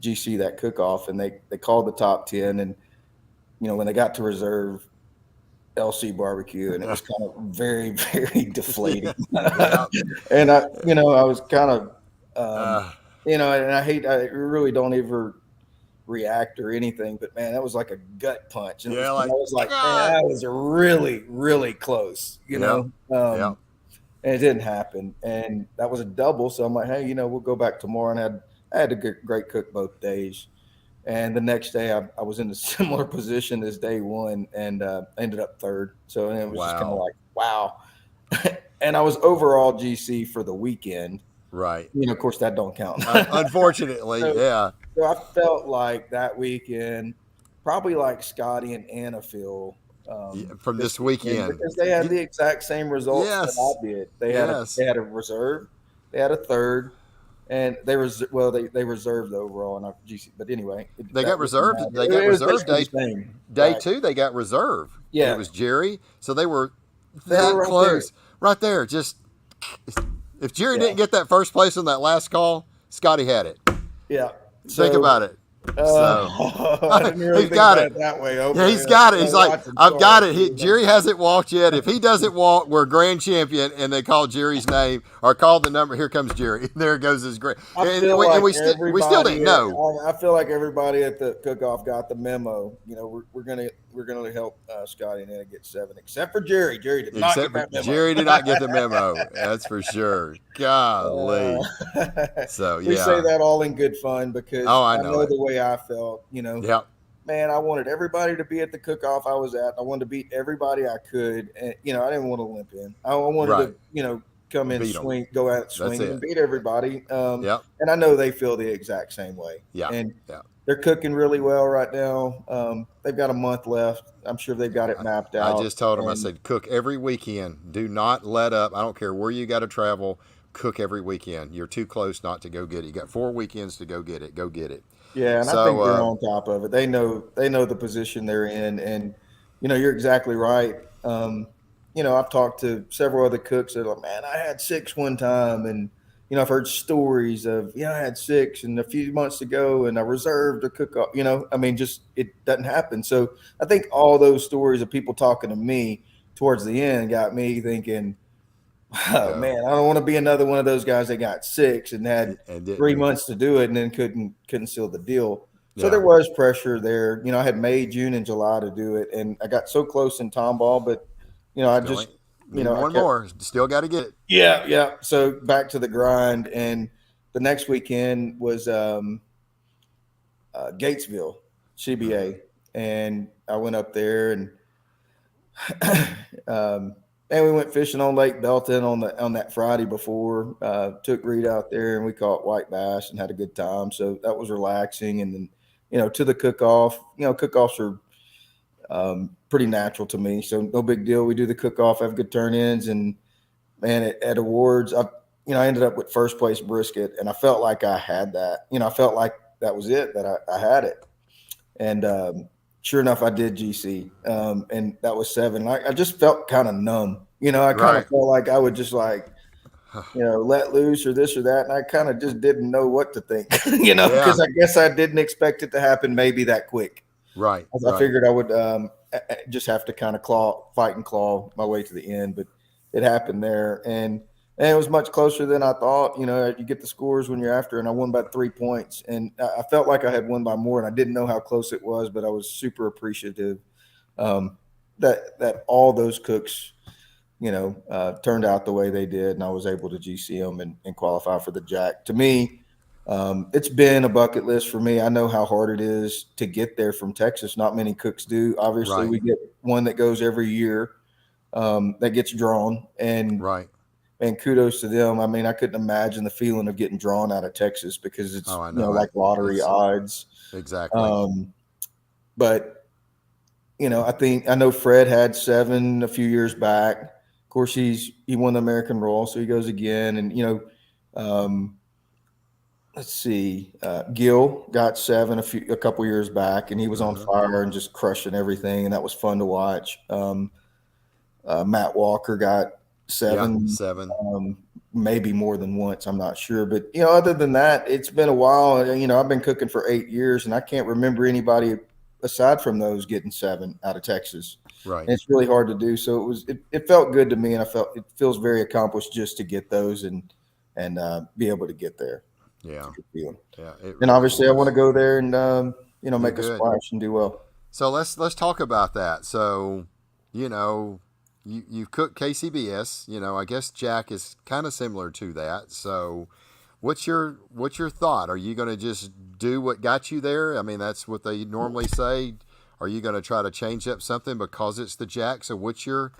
GC that cook off. And they called the top 10, and when they got to reserve, LC barbecue, and it was kind of very, very deflating. Yeah. And I was kind of, Uh, and I really don't ever react or anything, but man, that was like a gut punch. And yeah. I Like, was like, man, God. that was really, really close, Yep. Yep. and it didn't happen. And that was a double. So I'm like, hey, we'll go back tomorrow. And I had a great cook both days. And the next day, I was in a similar position as day one, and ended up third. So and it was just kind of Wow. like, wow. And I was overall GC for the weekend. Right. Of course, that don't count. Unfortunately, so, yeah. so I felt like that weekend, probably like Scotty and Anna feel From this weekend. because they had the exact same results that Yes. I did. They Yes. had a reserve, they had a third, and they reserved the overall in our GC. But anyway, They got reserved. They It got was reserved basically day the same. day Right. 2. They got reserved. Yeah. It was Jerry. So they were They that were right close. Right there. Just if Jerry didn't get that first place on that last call, Scotty had it. Yeah. Think about it. So I didn't really he's think got about it. it that way. Yeah, Okay, he's got it. He's like, watching. I've got Sorry. it. Jerry hasn't walked yet. If he doesn't walk, we're grand champion. And they call Jerry's name or call the number. Here comes Jerry. There goes his great. I feel like we still didn't know. I feel like everybody at the cook-off got the memo. We're gonna help Scotty and Anna get 7, except for Jerry. Jerry did not Except get for that memo. Jerry did not get the memo. That's for sure. Golly. So yeah, we say that all in good fun because I I know know it. the way I felt. Yep. Man, I wanted everybody to be at the cook-off I was at. I wanted to beat everybody I could, and I didn't want to limp in. I wanted Right. to come in, Beat 'em. swing, go out swinging, it. and beat everybody. Yep. And I know they feel the exact same way. Yeah. And Yeah. they're cooking really well right now. They've got a month left. I'm sure they've got it mapped out. I just told him, I And said, cook every weekend. Do not let up. I don't care where you got to travel. Cook every weekend. You're too close not to go get it. You got 4 weekends to go get it. Go get it. yeah, and I So, think they're on top of it. They know the position they're in, and you're exactly right. I've talked to several other cooks that are like, man, I had 6 one time, and I've heard stories of I had 6 and a few months ago, and I reserved a cook up. I mean, just it doesn't happen. So I think all those stories of people talking to me towards the end got me thinking, oh, Yeah. man, I don't want to be another one of those guys that got 6 and had And 3 months to do it and then couldn't seal the deal. So yeah. there was pressure there. I had May, June, and July to do it, and I got so close in Tomball, but I Still just ain't need I one kept more. Still got to get it. yeah. So back to the grind, and the next weekend was Gatesville, Mm-hmm. CBA, and I went up there and and we went fishing on Lake Belton on that Friday before. Took Reed out there and we caught white bass and had a good time. So that was relaxing. And then to the cook off. Cook offs are pretty natural to me, so no big deal. We do the cook off, have good turn ins, and man, at awards, I ended up with first place brisket, and I felt like I had that. I felt like that was it, that I had it. And sure enough, I did GC, and that was 7. I just felt kind of numb. I kind of Right. felt like I would just like let loose or this or that, and I kind of just didn't know what to think. Yeah. Because I guess I didn't expect it to happen maybe that quick. Right. I Right. figured I would just have to kind of fight and claw my way to the end, but it happened there, and it was much closer than I thought. You get the scores when you're after, and I won by 3 points, and I felt like I had won by more, and I didn't know how close it was, but I was super appreciative that all those cooks, turned out the way they did, and I was able to GC them and qualify for the Jack. To me, it's been a bucket list for me. I know how hard it is to get there from Texas. Not many cooks do. Obviously, Right. we get one that goes every year that gets drawn, Right. and kudos to them. I mean, I couldn't imagine the feeling of getting drawn out of Texas because it's Oh, I know it. like lottery It's odds. exactly. But I know Fred had 7 a few years back. Of course, he won the American Roll, so he goes again. And let's see, Gil got 7 a couple years back, and he was on Mm-hmm. fire and just crushing everything, and that was fun to watch. Matt Walker got Yeah. 7, 7. maybe more than once. I'm not sure, but other than that, it's been a while. And I've been cooking for 8 years, and I can't remember anybody aside from those getting 7 out of Texas. Right. And it's really hard to do. So it felt good to me, and I felt it feels very accomplished just to get those and be able to get there. Yeah. Yeah. It And really obviously, I want is. to go there and Do make a good. splash and do well. So let's talk about that. So, you know, you cook KCBS. I guess Jack is kind of similar to that. So, what's your thought? Are you going to just do what got you there? I mean, that's what they normally say. Are you going to try to change up something because it's the Jack? So, what's your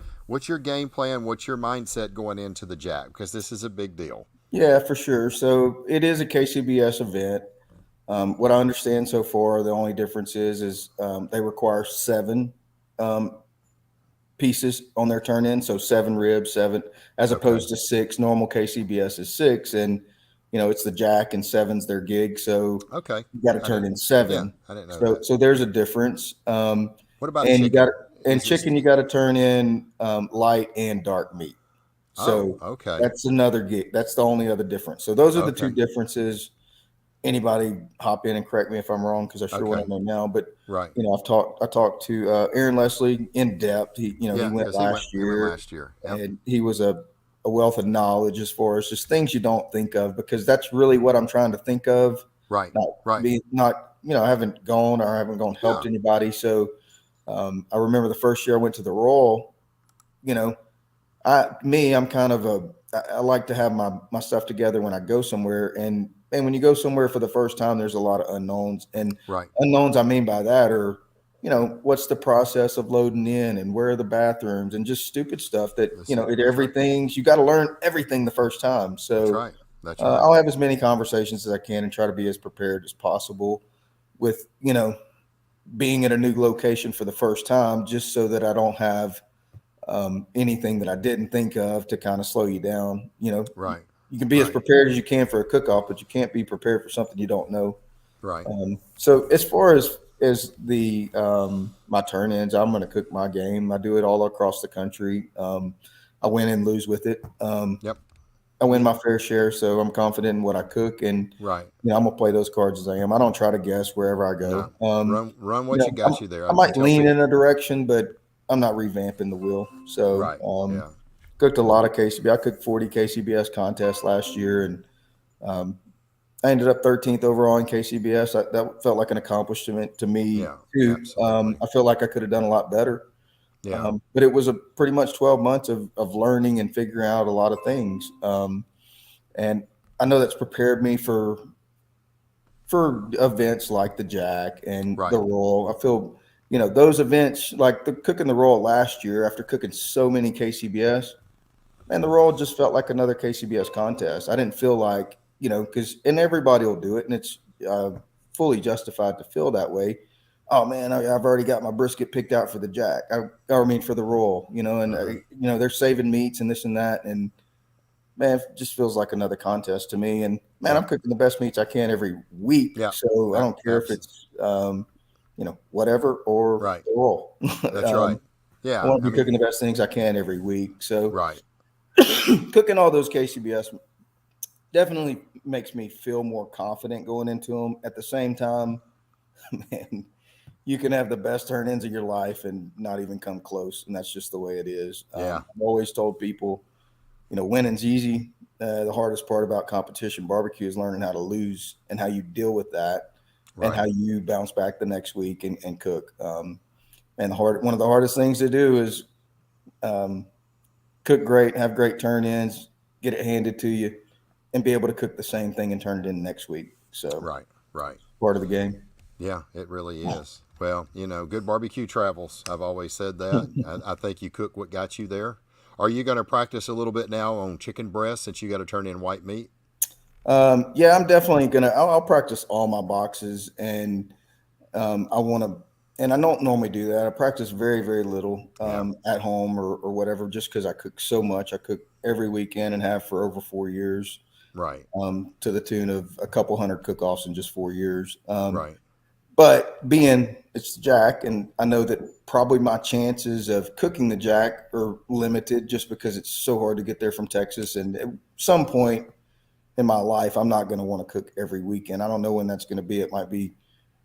game plan? What's your mindset going into the Jack? Because this is a big deal. Yeah, for sure. So it is a KCBS event. What I understand so far, the only difference is they require 7 pieces on their turn in. So 7 ribs, 7, as Okay. opposed to 6. Normal KCBS is 6, and it's the Jack, and 7's their gig. So Okay. you got to turn in 7. I didn't know So that. so there's a difference. What about And you got chicken? and Is this? chicken, you got to turn in light and dark meat. Oh, So okay. that's another gig. That's the only other difference. So those are the 2 Okay. differences. Anybody hop in and correct me if I'm wrong, because I sure want Okay. to know now. But Right. I talked to Aaron Leslie in depth. He he Yeah, went because last he went year, last year. Yep. and he was a wealth of knowledge as far as just things you don't think of, because that's really what I'm trying to think of. Right. Not Right. I haven't gone helped Yeah. anybody. So I remember the first year I went to the Royal. You know, I'm kind of I like to have my stuff together when I go somewhere, and when you go somewhere for the first time, there's a lot of unknowns, and Right. unknowns I mean by that are, what's the process of loading in, and where are the bathrooms, and just stupid stuff that, That's right. you got to learn everything the first time. That's So right. That's right. I'll have as many conversations as I can and try to be as prepared as possible with, being at a new location for the first time, just so that I don't have anything that I didn't think of to kind of slow you down. Right. You can be as Right. prepared as you can for a cook-off, but you can't be prepared for something you don't know. Right. So as far as the my turn-ins, I'm going to cook my game. I do it all across the country. I win and lose with it. Yep. I win my fair share, so I'm confident in what I cook, and Right. I'm gonna play those cards as I am. I don't try to guess wherever I No. go. Run what you I, got you there. I I might tell lean people. in a direction, but I'm not revamping the wheel. So Right. Yeah. cooked a lot of KCB. I cooked 40 KCBS contests last year, and um, I ended up 13th overall in KCBS. That felt like an accomplishment to me Yeah. too. Absolutely. I feel like I could have done a lot better. Yeah. But it was a pretty much 12 months of learning and figuring out a lot of things. And I know that's prepared me for events like the Jack and Right. the Royal. I feel, those events like the cooking the Royal last year after cooking so many KCBS, and the Royal just felt like another KCBS contest. I didn't feel like, because, and everybody will do it, and it's fully justified to feel that way. Oh man, I've already got my brisket picked out for the Jack. I mean for the Royal, and Mhm. they're saving meats and this and that, and man, it just feels like another contest to me. And man, Yeah. I'm cooking the best meats I can every week, Yeah. so I don't care if Abs- it's whatever or right. the Royal. That's right. I Yeah. want I to be mean, cooking the best things I can every week. So right. cooking all those KCBS definitely makes me feel more confident going into them. At the same time, man, you can have the best turn-ins of your life and not even come close, and that's just the way it is. Yeah. I've always told people, winning's easy. The hardest part about competition barbecue is learning how to lose and how you deal with that, and Right. how you bounce back the next week and cook. And one of the hardest things to do is um, cook great, have great turn-ins, get it handed to you, and be able to cook the same thing and turn it in next week. So Right. Right. part of the game. Yeah, it really is. Well, good barbecue travels. I've always said that. I think you cook what got you there. Are you going to practice a little bit now on chicken breast since you got to turn in white meat? Yeah, I'm definitely gonna. I'll practice all my boxes, and I want to. And I don't normally do that. I practice very, very little Yeah. at home or whatever, just because I cook so much. I cook every weekend and have for over 4 years, Right. to the tune of a couple hundred cook-offs in just 4 years. Right. But being it's the Jack, and I know that probably my chances of cooking the Jack are limited just because it's so hard to get there from Texas. And at some point in my life, I'm not going to want to cook every weekend. I don't know when that's going to be. It might be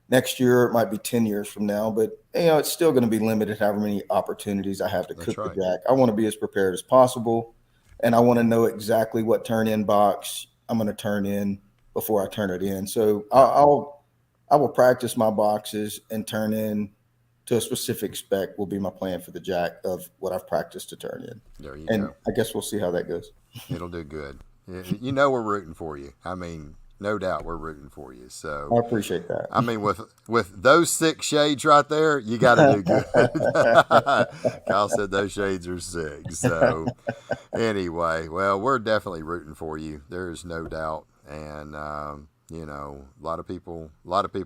next year, it might be 10 years from now, but it's still going to be limited however many opportunities I have to That's cook the right. Jack. I want to be as prepared as possible, and I want to know exactly what turn in box I'm going to turn in before I turn it in. So Yeah. I will practice my boxes and turn in to a specific spec will be my plan for the Jack of what I've practiced to turn in. There you And go. I guess we'll see how that goes. It'll do good. We're rooting for you. I mean, no doubt we're rooting for you. I So, appreciate that. I mean, with those 6 shades right there, you got to do good. Kyle said those shades are 6. So, anyway, well, we're definitely rooting for you. There is no doubt, and a lot of people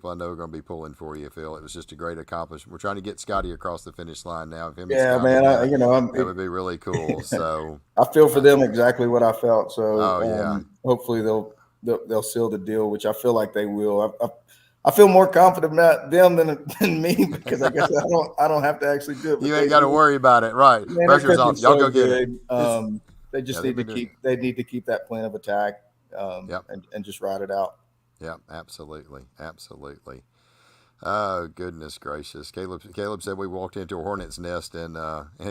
I know are going to be pulling for you, Phil. It was just a great accomplishment. We're trying to get Scotty across the finish line now. If him and Yeah, Scotty man. win it, that It, would be really cool. So, I feel for them exactly what I felt. So oh yeah, hopefully they'll seal the deal, which I feel like they will. I feel more confident about them than me because I guess I don't have to actually do it. But you ain't got to worry about it, right? man, they're Pressure's cooking off. Y'all so go get it. good. It's They yeah, just they've need to been doing. keep that plan of attack, Yep, and just ride it out. yep, absolutely, absolutely. Oh goodness gracious! Caleb said we walked into a hornet's nest in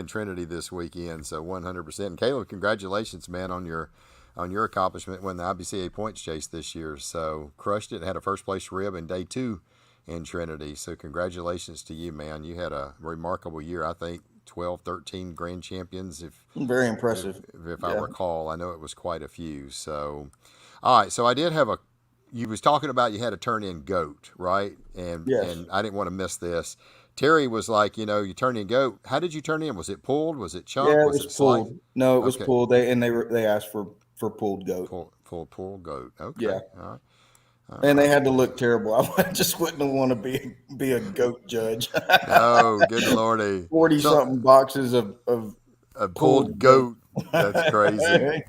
Trinity this weekend. So 100%. And Caleb, congratulations, man, on your accomplishment when the IBCA points chase this year. So crushed it. Had a first place rib in day 2 in Trinity. So congratulations to you, man. You had a remarkable year. I think 12, 13 grand champions. Very If, impressive. if I Yeah. recall, I know it was quite a few. So, all right. So I did have a. You was talking about you had to turn in goat, right? Yes. And I didn't want to miss this. Terry was like, you turn in goat. How did you turn in? Was it pulled? Was it Yeah, chunk? it Was was it slice? pulled. No, it was Okay, pulled. They asked for pulled goat. pulled goat. Yeah. Okay, all right, all And they right. had to look terrible. I just wouldn't want to be a goat judge. No, good lordy. 40 So something boxes of a pulled pulled goat. goat. That's crazy.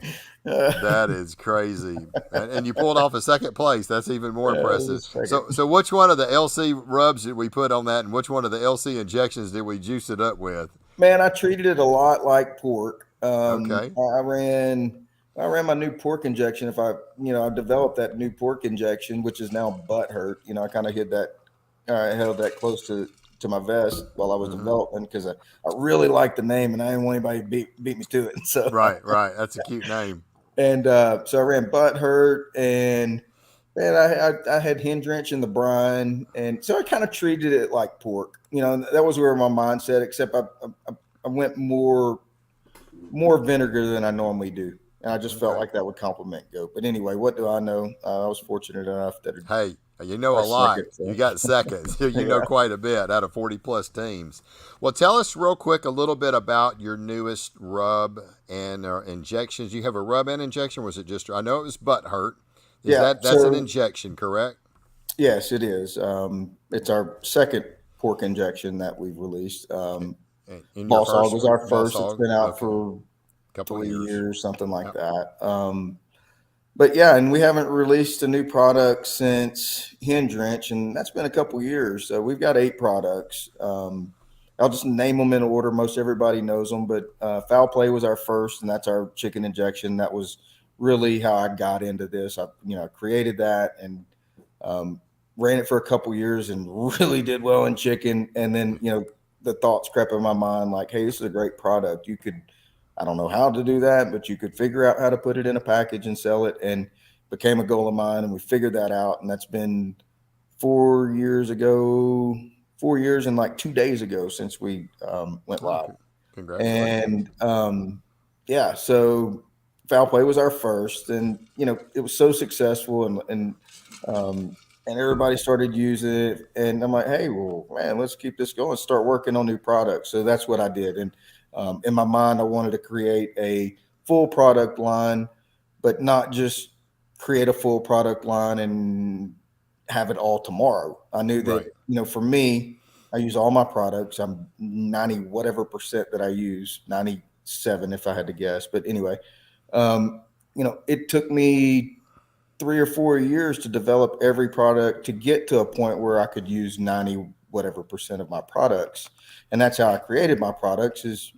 That is crazy. And you pulled off a second place. That's even more impressive. Second. So which one of the LC rubs did we put on that, and which one of the LC injections did we juice it up with? Man, I treated it a lot like pork. Okay. I ran my new pork injection. I developed that new pork injection, which is now butt hurt. I kind of held that close to to my vest while I was developing because I really liked the name and I didn't want anybody to beat me to it. So Right. That's a cute name. and so I ran Butt Hurt and I had hen drench in the brine, and so I kind of treated it like pork. That was where my mindset. Except I went more vinegar than I normally do, and I just felt like that would complement goat. But anyway, what do I know? I was fortunate enough that Hey, you know our a lot. second. You got seconds. You know Yeah. quite a bit out of 40 plus teams. Well, tell us real quick a little bit about your newest rub and injections. You have a rub and injection. Was it just? I know it was Butt Hurt. Is Yeah. that's an So injection, correct? yes, it is. It's our second pork injection that we've released. In your Boss Hog first was one, our Boss first. It's Hog. been out Okay, for couple of years. 3 years, something like Yep. that. But yeah, and we haven't released a new product since Hen Drench, and that's been a couple years. So we've got 8 products. I'll just name them in order. Most everybody knows them, but Foul Play was our first, and that's our chicken injection. That was really how I got into this. I created that and ran it for a couple years and really did well in chicken. And then the thoughts crept in my mind like, hey, this is a great product. You could, I don't know how to do that, but you could figure out how to put it in a package and sell it, and became a goal of mine. And we figured that out. And that's been 4 years ago, 4 years and like 2 days ago since we went live. Congratulations. And yeah, so Foul Play was our first, and it was so successful, and everybody started using it. And I'm like, hey, well, man, let's keep this going. Start working on new products. So that's what I did. And in my mind, I wanted to create a full product line, but not just create a full product line and have it all tomorrow. I knew that, Right. for me, I use all my products. I'm 90 whatever percent that I use, 97 if I had to guess. But anyway, it took me 3 or 4 years to develop every product to get to a point where I could use 90 whatever percent of my products. And that's how I created my products is,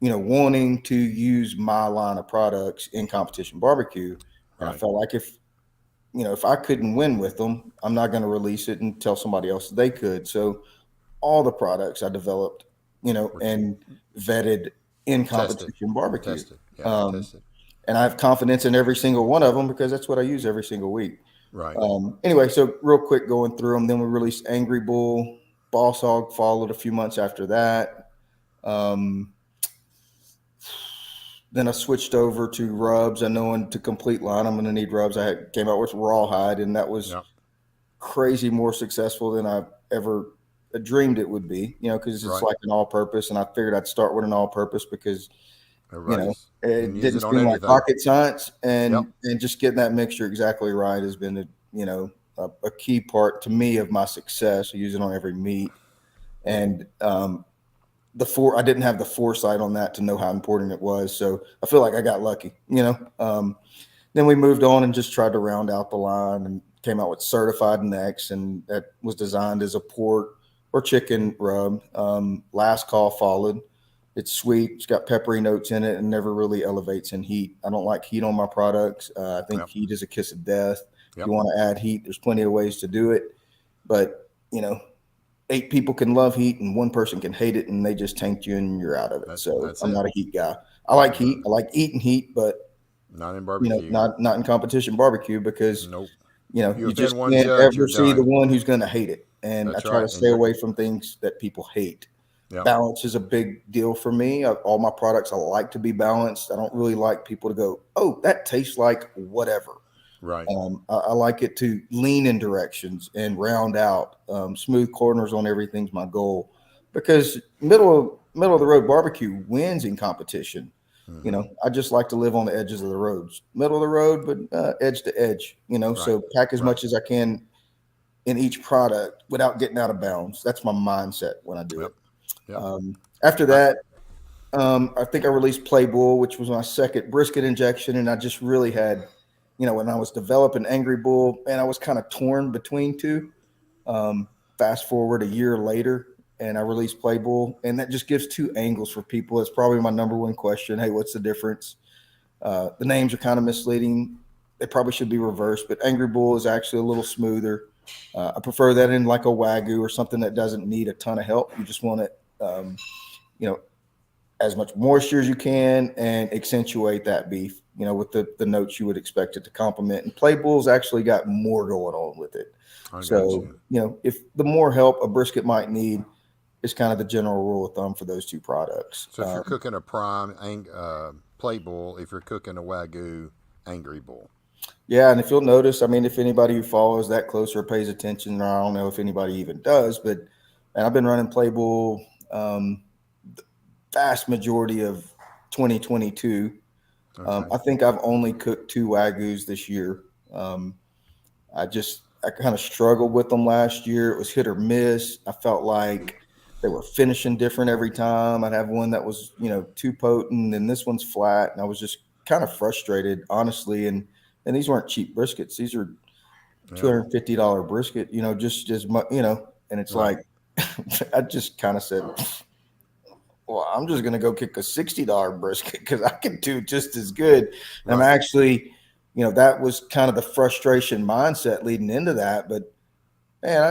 wanting to use my line of products in competition barbecue. And I Right. felt like if I couldn't win with them, I'm not going to release it and tell somebody else they could. So all the products I developed, Which and vetted in tested. competition barbecue. Tested. Yeah. Um, Tested. and I have confidence in every single one of them because that's what I use every single week. Right. Anyway, so real quick going through them. Then we released Angry Bull. Boss Hog followed a few months after that. Then I switched over to rubs. I know to complete line, I'm going to need rubs. Came out with Rawhide, and that was Yep. crazy more successful than I ever dreamed it would be. Because it's Right. like an all-purpose, and I figured I'd start with an all-purpose because Everybody's can it use didn't it on seem like everything. rocket science, Yep. and just getting that mixture exactly right has been a key part to me of my success. I use it on every meat, and I didn't have the foresight on that to know how important it was. So I feel like I got lucky. Then we moved on and just tried to round out the line and came out with Certified next, and that was designed as a pork or chicken rub. Last Call followed. It's sweet. It's got peppery notes in it and never really elevates in heat. I don't like heat on my products. I think Yep. heat is a kiss of death. If Yep. you want to add heat, there's plenty of ways to do it. But, 8 people can love heat and one person can hate it, and they just tank you and you're out of it. So That's I'm it. not a heat guy. I like heat. I like eating heat, but Not in barbecue. not in competition barbecue because Nope. You you just offend one can't judge, ever you're see the done. one who's going to hate it. And I That's try right. to And stay you're away from things that people hate. yep. Balance is a big deal for me. All my products, I like to be balanced. I don't really like people to go, oh, that tastes like whatever. Right. I like it to lean in directions and round out. Smooth corners on everything's my goal, because middle of the road barbecue wins in competition. I just like to live on the edges of the roads, middle of the road, but edge to edge. Right. So pack as Right. much as I can in each product without getting out of bounds. That's my mindset when I do Yep. it. Yep. After that, I think I released Playbull, which was my second brisket injection, and I just really had, when I was developing Angry Bull, and I was kind of torn between two. Fast forward a year later, and I released Playbull, and that just gives two angles for people. It's probably my number one question. Hey, what's the difference? The names are kind of misleading. They probably should be reversed, but Angry Bull is actually a little smoother. I prefer that in like a Wagyu or something that doesn't need a ton of help. You just want it, you know, as much moisture as you can and accentuate that beef, with the notes you would expect it to complement. And Playbull's actually got more going on with it. I got So, you. if the more help a brisket might need is kind of the general rule of thumb for those two products. So if you're cooking a prime play bull, if you're cooking a Wagyu angry bull. Yeah, and if you'll notice, I mean, if anybody who follows that close or pays attention, or I don't know if anybody even does, but and I've been running Playbull the vast majority of 2022. Okay. I think I've only cooked two Wagyus this year. Um, I kind of struggled with them last year. It was hit or miss. I felt like they were finishing different every time. I'd have one that was, too potent, and this one's flat, and I was just kind of frustrated, honestly. And these weren't cheap briskets. These are Yeah. $250 brisket, just as much, and it's Right. like I just kind of said, well, I'm just gonna go kick a $60 brisket because I can do just as good. And I'm Right. actually, that was kind of the frustration mindset leading into that. But man,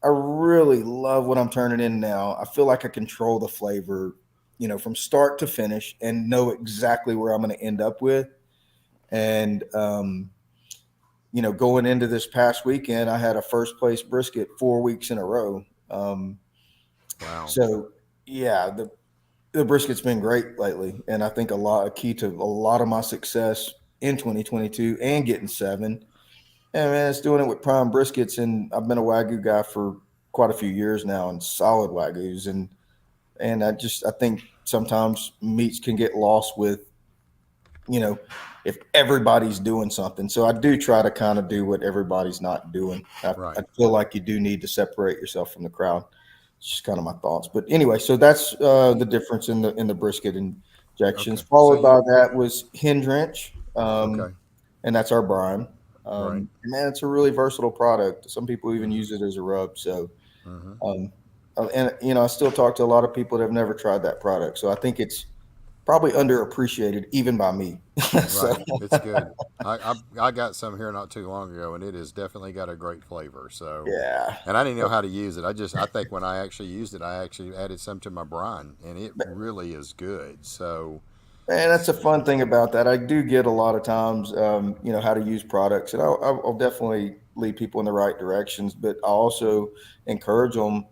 I really love what I'm turning in now. I feel like I control the flavor, from start to finish, and know exactly where I'm going to end up with. And going into this past weekend, I had a first place brisket 4 weeks in a row. Wow. So yeah, the brisket's been great lately, and I think a key to a lot of my success in 2022 and getting seven. And man, it's doing it with prime briskets, and I've been a Wagyu guy for quite a few years now, and solid Wagyus, and I think sometimes meats can get lost with, you know, if everybody's doing something. So I do try to kind of do what everybody's not doing. I Right. feel like you do need to separate yourself from the crowd. It's just kind of my thoughts. But anyway, so that's the difference in the brisket injections. Okay. So Followed you. by that was hen drench, Okay. and that's our brine. Right. Man, it's a really versatile product. Some people even Mm-hmm. use it as a rub. So, Mm-hmm. um, and I still talk to a lot of people that have never tried that product. So I think it's probably underappreciated even by me. So Right. It's good. I got some here not too long ago, and it has definitely got a great flavor. So, yeah, and I didn't know how to use it. I think when I actually used it, I actually added some to my brine, and it really is good. So, man, that's a fun thing about that. I do get a lot of times, how to use products, and I'll definitely lead people in the right directions. But I also encourage them,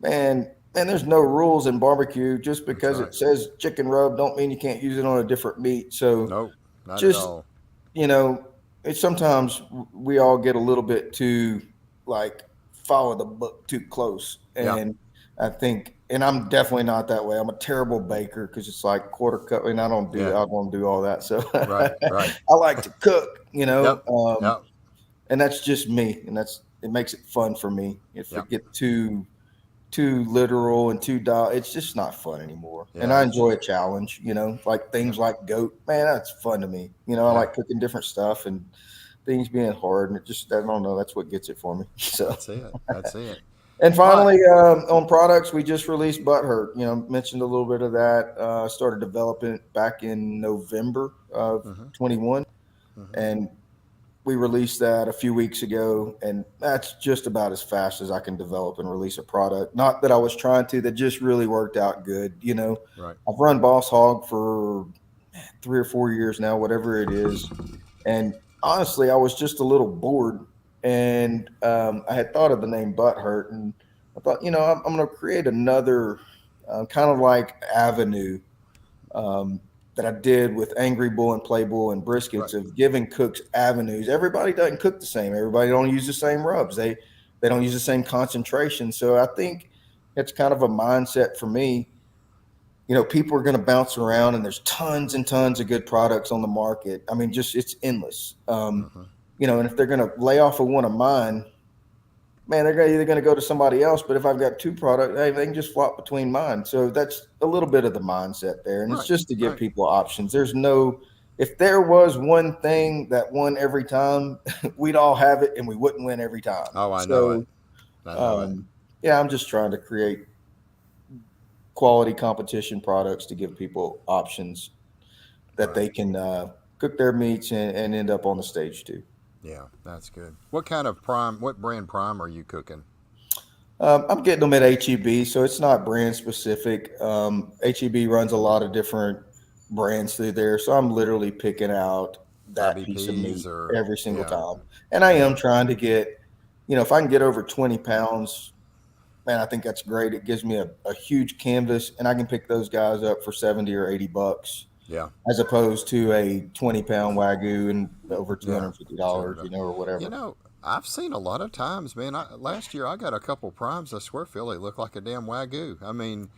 man, there's no rules in barbecue. Just that's because right. it says chicken rub, don't mean you can't use it on a different meat. So Nope, not at just all. you know, it's sometimes we all get a little bit too like follow the book too close. Yeah. And I think, and I'm definitely not that way. I'm a terrible baker because it's like quarter cup, and Yeah. I don't do all that. So Right. Right. I like to cook, Yep. Yep. and that's just me. And it makes it fun for me. If Yep. it get too literal and too dial, it's just not fun anymore. And Yeah. I It's enjoy a challenge, like yep. things like goat. Man, that's fun to me. I Yeah. like cooking different stuff and things being hard, and I don't know, that's what gets it for me. So, That's it. That's it. and All right. finally, on products, we just released Butthurt. Mentioned a little bit of that. Started developing it back in November of Mm-hmm. 21, Mm-hmm. and we released that a few weeks ago, and that's just about as fast as I can develop and release a product. Not that I was trying to, that just really worked out good. Right. I've run Boss Hog for 3 or 4 years now, whatever it is. And honestly, I was just a little bored, and I had thought of the name Butt Hurt, and I thought, I'm going to create another kind of like avenue um, that I did with Angry Bull and Play Bull and Right. briskets of giving cooks avenues. Everybody doesn't cook the same. Everybody don't use the same rubs. They don't use the same concentration. So I think it's kind of a mindset for me. People are going to bounce around, and there's tons and tons of good products on the market. I mean, just it's endless. Mm-hmm. And if they're going to lay off of one of mine, man, either going to go to somebody else. But if I've got two products, hey, they can just flop between mine. So that's a little bit of the mindset there, and it's Right. just to give Right. people options. If there was one thing that won every time, we'd all have it, and we wouldn't win every time. Oh, I know it. So, I know it. um, yeah, I'm just trying to create quality competition products to give people options that Right. they can cook their meats and end up on the stage too. Yeah, that's good. What kind of prime? What brand prime are you cooking? I'm getting them at HEB, so it's not brand specific. HEB runs a lot of different brands through there, so I'm literally picking out that piece of IBPs meat or every single yeah, time. And I yeah. am trying to get, if I can get over 20 pounds, man, I think that's great. It gives me a huge canvas, and I can pick those guys up for 70 or $80, Yeah, as opposed to a 20-pound Wagyu and over yeah. $250, $200. or You whatever. know, I've seen a lot of times, man. Last year I got a couple primes. I swear, Phil, they look like a damn wagyu. I mean,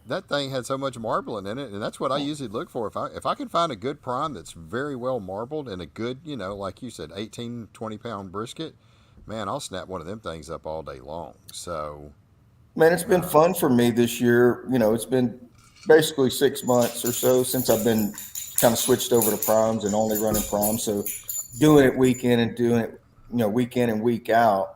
that thing had so much marbling in it, and that's what I usually look for. If I can find a good prime that's very well marbled and a good, like you said, 18, 20 pound brisket, man, I'll snap one of them things up all day long. So, Man, it's been uh, fun for me this year. It's been basically 6 months or so since I've been kind of switched over to primes and only running primes. So doing it week in and doing it, week in and week out.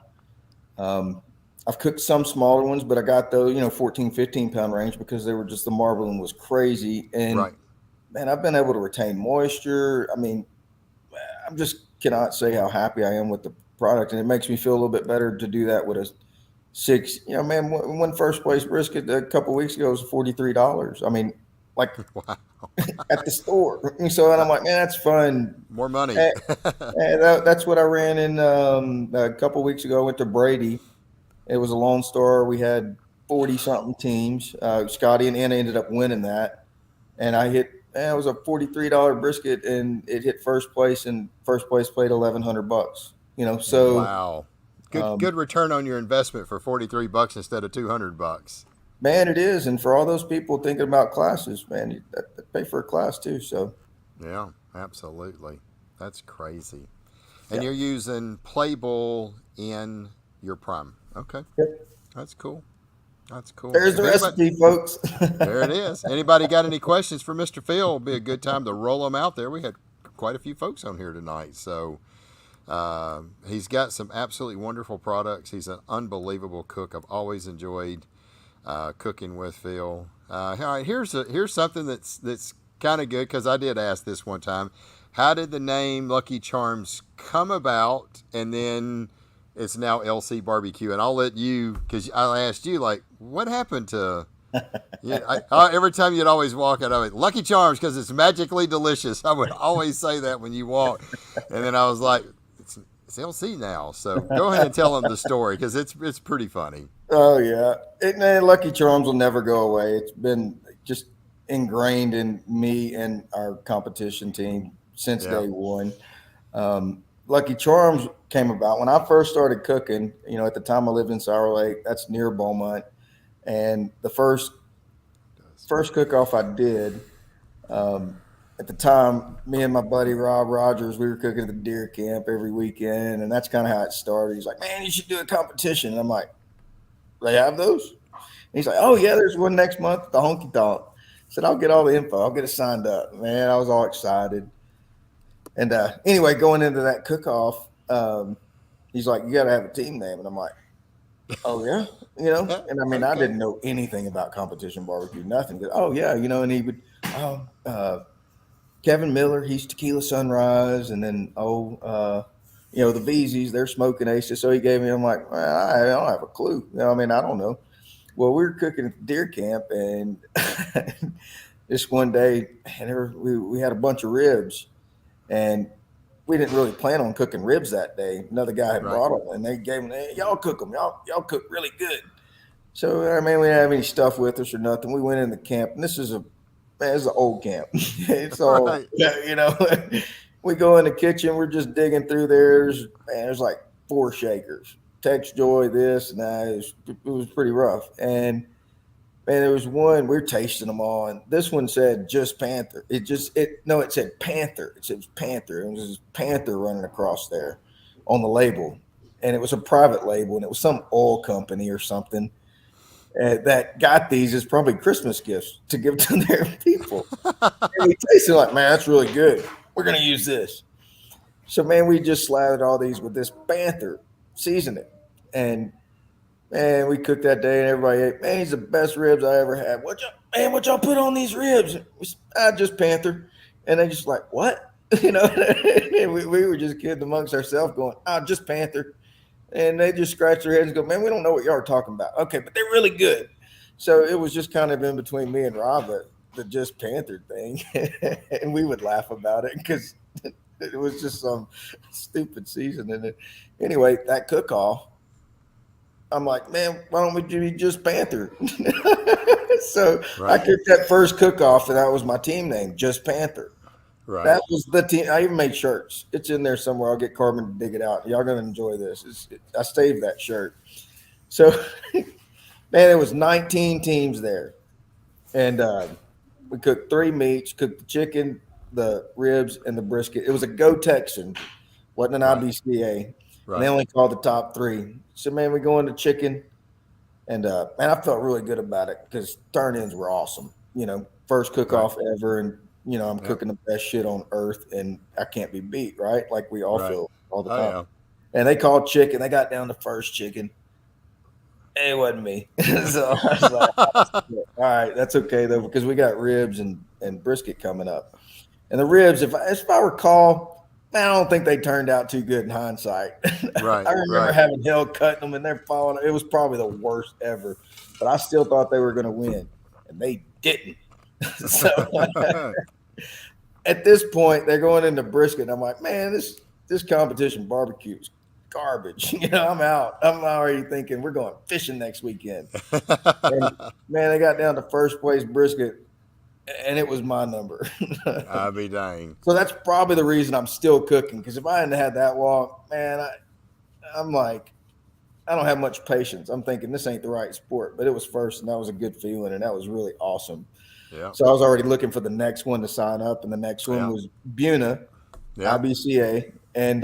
Um, I've cooked some smaller ones, but I got those, 14, 15 pound range because they were just the marbling was crazy. And right. man, I've been able to retain moisture. I mean, I just cannot say how happy I am with the product. And it makes me feel a little bit better to do that with a six. Man, when first place brisket a couple weeks ago was $43. I mean, like Wow. at the store. And so, and I'm like, man, that's fun. More money. And, that's what I ran in a couple weeks ago. I went to Brady. It was a Lone Star. We had 40 something teams. Scotty and Anna ended up winning that, and I hit. It was a $43 brisket, and it hit first place. And first place played $1,100. So Wow. Good um, good return on your investment for $43 instead of $200. man, it is. And for all those people thinking about classes, man, they pay for a class too. So, Yeah, absolutely. That's crazy. And yeah. you're using Playbowl in your prime. Okay. Yep. That's cool. That's cool. There's the If anybody recipe, folks. There it is. Anybody got any questions for Mr. Phil? It'll be a good time to roll them out there. We had quite a few folks on here tonight. So he's got some absolutely wonderful products. He's an unbelievable cook. I've always enjoyed cooking with Phil. All right, here's something that's kind of good because I did ask this one time. How did the name Lucky Charms come about? And then it's now LC Barbecue. And I'll let you, because I asked you, like, what happened to. Yeah, every time you'd always walk out, I would Lucky Charms because it's magically delicious. I would always say that when you walk, and then I was like, it's LC now. So go ahead and tell them the story because it's pretty funny. Oh yeah, man, Lucky Charms will never go away. It's been just ingrained in me and our competition team since Yeah, day one. Lucky Charms came about when I first started cooking. At the time I lived in Sour Lake. That's near Beaumont, and the first cook off I did. Um, at the time, me and my buddy Rob Rogers, we were cooking at the deer camp every weekend, and that's kind of how it started. He's like, "Man, you should do a competition." And I'm like, "They have those?" And he's like, "Oh yeah, there's one next month at the Honky Tonk." I said, "I'll get all the info. I'll get it signed up." Man, I was all excited. And anyway, going into that cook-off, he's like, "You got to have a team name," and I'm like, "Oh yeah, And I mean, I okay, didn't know anything about competition barbecue, nothing. Oh yeah, and he would, oh, Kevin Miller, he's Tequila Sunrise, and then the VZs, they're smoking aces. So he gave me, I'm like, well, I don't have a clue. I mean, I don't know. Well, we were cooking at the deer camp, and this one day, and we had a bunch of ribs, and we didn't really plan on cooking ribs that day. Another guy had right, brought them, and they gave them, hey, y'all cook them, y'all cook really good. So I mean, we didn't have any stuff with us or nothing. We went in the camp, and this is an old camp. It's all right, we go in the kitchen, we're just digging through there. There's like 4 shakers, Tex Joy, this and that. It was pretty rough. And man, there was one, we're tasting them all, and this one said just Panther. It said Panther. It said Panther. It was Panther running across there on the label. And it was a private label, and it was some oil company or something that got these as probably Christmas gifts to give to their people. And we tasted like, man, that's really good. We're going to use this. So, man, we just slathered all these with this Panther seasoning. And, man, we cooked that day and everybody ate. Man, these are the best ribs I ever had. What y'all put on these ribs? Just Panther. And they just like, what? And we were just kidding amongst ourselves, going, "Oh, just Panther," and they just scratch their heads and go, "Man, we don't know what y'all are talking about." Okay, but they're really good. So it was just kind of in between me and Rob the just Panther thing, and we would laugh about it because it was just some stupid season. And anyway, that cook off, I'm like, man, why don't we do just Panther? So I Right. kicked that first cook off, and that was my team name, just Panther. Right. That was the team. I even made shirts. It's in there somewhere. I'll get Carmen to dig it out. Y'all gonna enjoy this. I saved that shirt. So, man, there was 19 teams there, and we cooked 3 meats. Cooked the chicken, the ribs, and the brisket. It was a Go Texan, wasn't an Right. IBCA, and they Right. only called the top three. So, man, we go into chicken, and man, I felt really good about it because turn-ins were awesome. First Right. cook-off ever, and I'm Yep. cooking the best shit on earth, and I can't be beat, right? Like we all Right. feel all the Oh time. yeah. And they called chicken. They got down to first chicken. It wasn't me. So I was like, "Oh, shit. All right, that's okay though, because we got ribs and brisket coming up. And the ribs, if I recall, man, I don't think they turned out too good in hindsight. Right. I remember Right. having hell cutting them and they're falling. It was probably the worst ever, but I still thought they were going to win, and they didn't. So at this point, they're going into brisket. And I'm like, man, this competition barbecue is garbage. I'm out. I'm already thinking we're going fishing next weekend. And man, they got down to first place brisket, and it was my number. I'll be dang. So that's probably the reason I'm still cooking. Because if I hadn't had that walk, man, I'm like, I don't have much patience. I'm thinking this ain't the right sport. But it was first, and that was a good feeling, and that was really awesome. Yeah. So I was already looking for the next one to sign up, and the next one Yeah. was Buna, Yeah. IBCA, and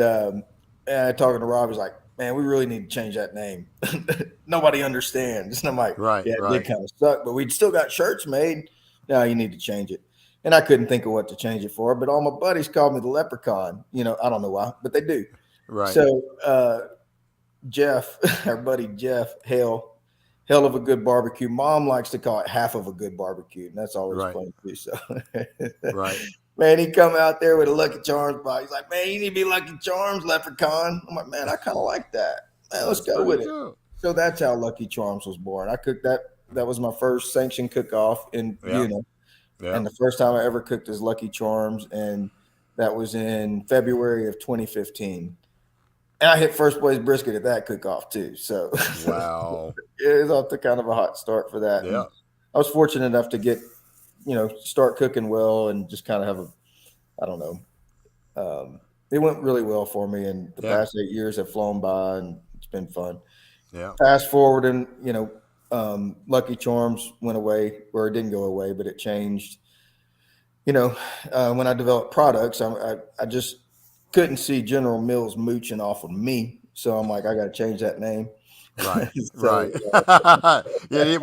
talking to Rob, he's like, "Man, we really need to change that name. Nobody understands." And I'm like, Right. "Yeah, it did Right. kind of suck, but we'd still got shirts made. No, you need to change it." And I couldn't think of what to change it for, but all my buddies called me the Leprechaun. I don't know why, but they do. Right. So Jeff, our buddy Jeff, hell of a good barbecue. Mom likes to call it half of a good barbecue, and that's always Right. funny too. So, Right. man, he come out there with a Lucky Charms box. He's like, "Man, you need to be Lucky Charms, Leprechaun." I'm like, "Man, I kind of like that. Man, let's That's go with pretty it." cool. So that's how Lucky Charms was born. I cooked that. That was my first sanctioned cook-off in Yeah. Buna, Yeah. and the first time I ever cooked is Lucky Charms, and that was in February of 2015. And I hit first place brisket at that cook-off too. So Wow. it was off to kind of a hot start for that. Yeah. And I was fortunate enough to get, start cooking well and just kind of have I don't know. It went really well for me, and the Yeah. past 8 years have flown by, and it's been fun. Yeah. Fast forward, and Lucky Charms went away, or it didn't go away, but it changed. When I developed products, I just couldn't see General Mills mooching off of me, so I'm like, I got to change that name. Right. So Right. You didn't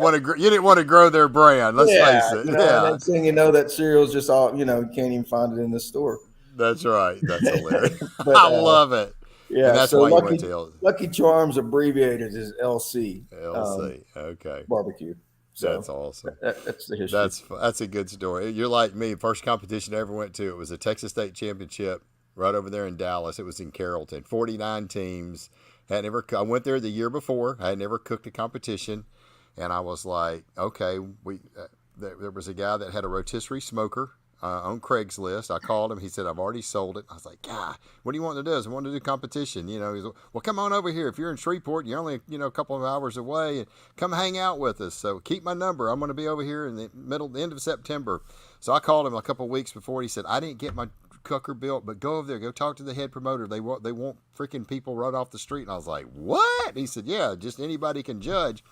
want to grow their brand. Let's face yeah, it. Yeah. next thing you know, that cereal's just all you can't even find it in the store. That's right. That's hilarious. But I love it. And yeah, that's so why you went to Lucky Charms abbreviated is LC LC. Okay. barbecue. So That's awesome. that's the history. That's a good story. You're like me. First competition I ever went to, it was a Texas State Championship right over there in Dallas. It was in Carrollton. 49 teams. I went there the year before. I had never cooked a competition, and I was like, okay, there was a guy that had a rotisserie smoker on Craigslist. I called him. He said, I've already sold it. I was like, God, what do you want to do? I want to do competition. He's like, well, come on over here. If you're in Shreveport, you're only, a couple of hours away, and come hang out with us. So keep my number. I'm going to be over here in the end of September. So I called him a couple of weeks before. He said, I didn't get my cooker built, but go over there, go talk to the head promoter. They want freaking people right off the street. And I was like, what? He said, yeah, just anybody can judge.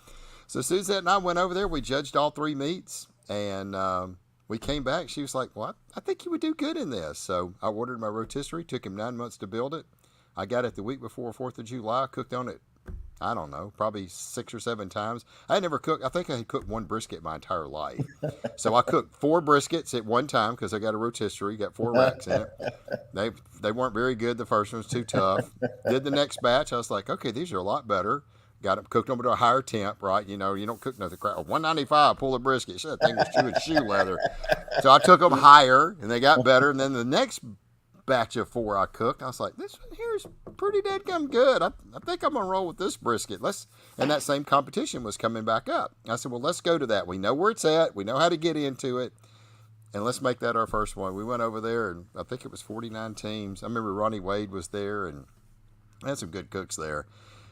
So Suzette and I went over there. We judged all 3 meats, and we came back. She was like, well, I think you would do good in this. So I ordered my rotisserie. Took him 9 months to build it. I got it the week before 4th of July. Cooked on it, I don't know, probably 6 or 7 times. I had never cooked. I think I had cooked 1 brisket my entire life. So I cooked 4 briskets at one time because I got a rotisserie, got 4 racks in it. They weren't very good. The first one was too tough. Did the next batch. I was like, okay, these are a lot better. Got them cooked them to a higher temp, right? You don't cook nothing crap. 195, pull a brisket. Shit, that thing was chewing shoe leather. So I took them higher, and they got better. And then the next batch of 4 I cooked. I was like, this one here is pretty dadgum good. I think I'm gonna roll with this brisket. And that same competition was coming back up. I said, well, let's go to that. We know where it's at. We know how to get into it. And let's make that our first one. We went over there, and I think it was 49 teams. I remember Ronnie Wade was there, and I had some good cooks there.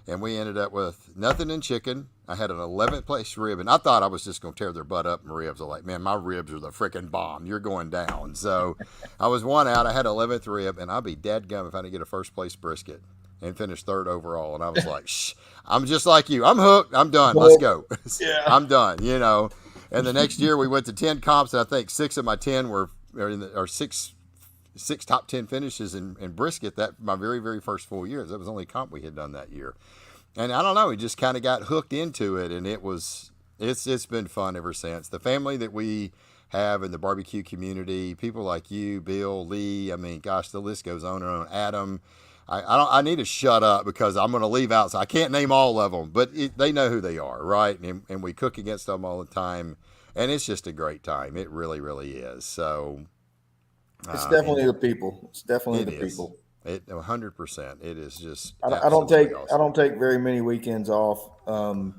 And we ended up with nothing in chicken. I had an 11th place rib, and I thought I was just going to tear their butt up in ribs. I'm like, man, my ribs are the freaking bomb. You're going down. So I was one out. I had 11th rib, and I'd be dadgum if I didn't get a first place brisket and finish 3rd overall. And I was like, shh, I'm just like you. I'm hooked. I'm done. Let's go. Yeah. I'm done, you know. And the next year we went to 10 comps, and I think 6 of my 10 were six top 10 finishes in brisket. That my very, very first full year. That was the only comp we had done that year. And I don't know, we just kind of got hooked into it, and it's been fun ever since. The family that we have in the barbecue community, people like you, Bill, Lee, I mean, gosh, the list goes on and on. Adam, I need to shut up because I'm going to leave out, so I can't name all of them, but they know who they are, right? And we cook against them all the time, and it's just a great time. It really, really is. So it's definitely the people. It's definitely the people. 100%. It is just. I don't take very many weekends off. You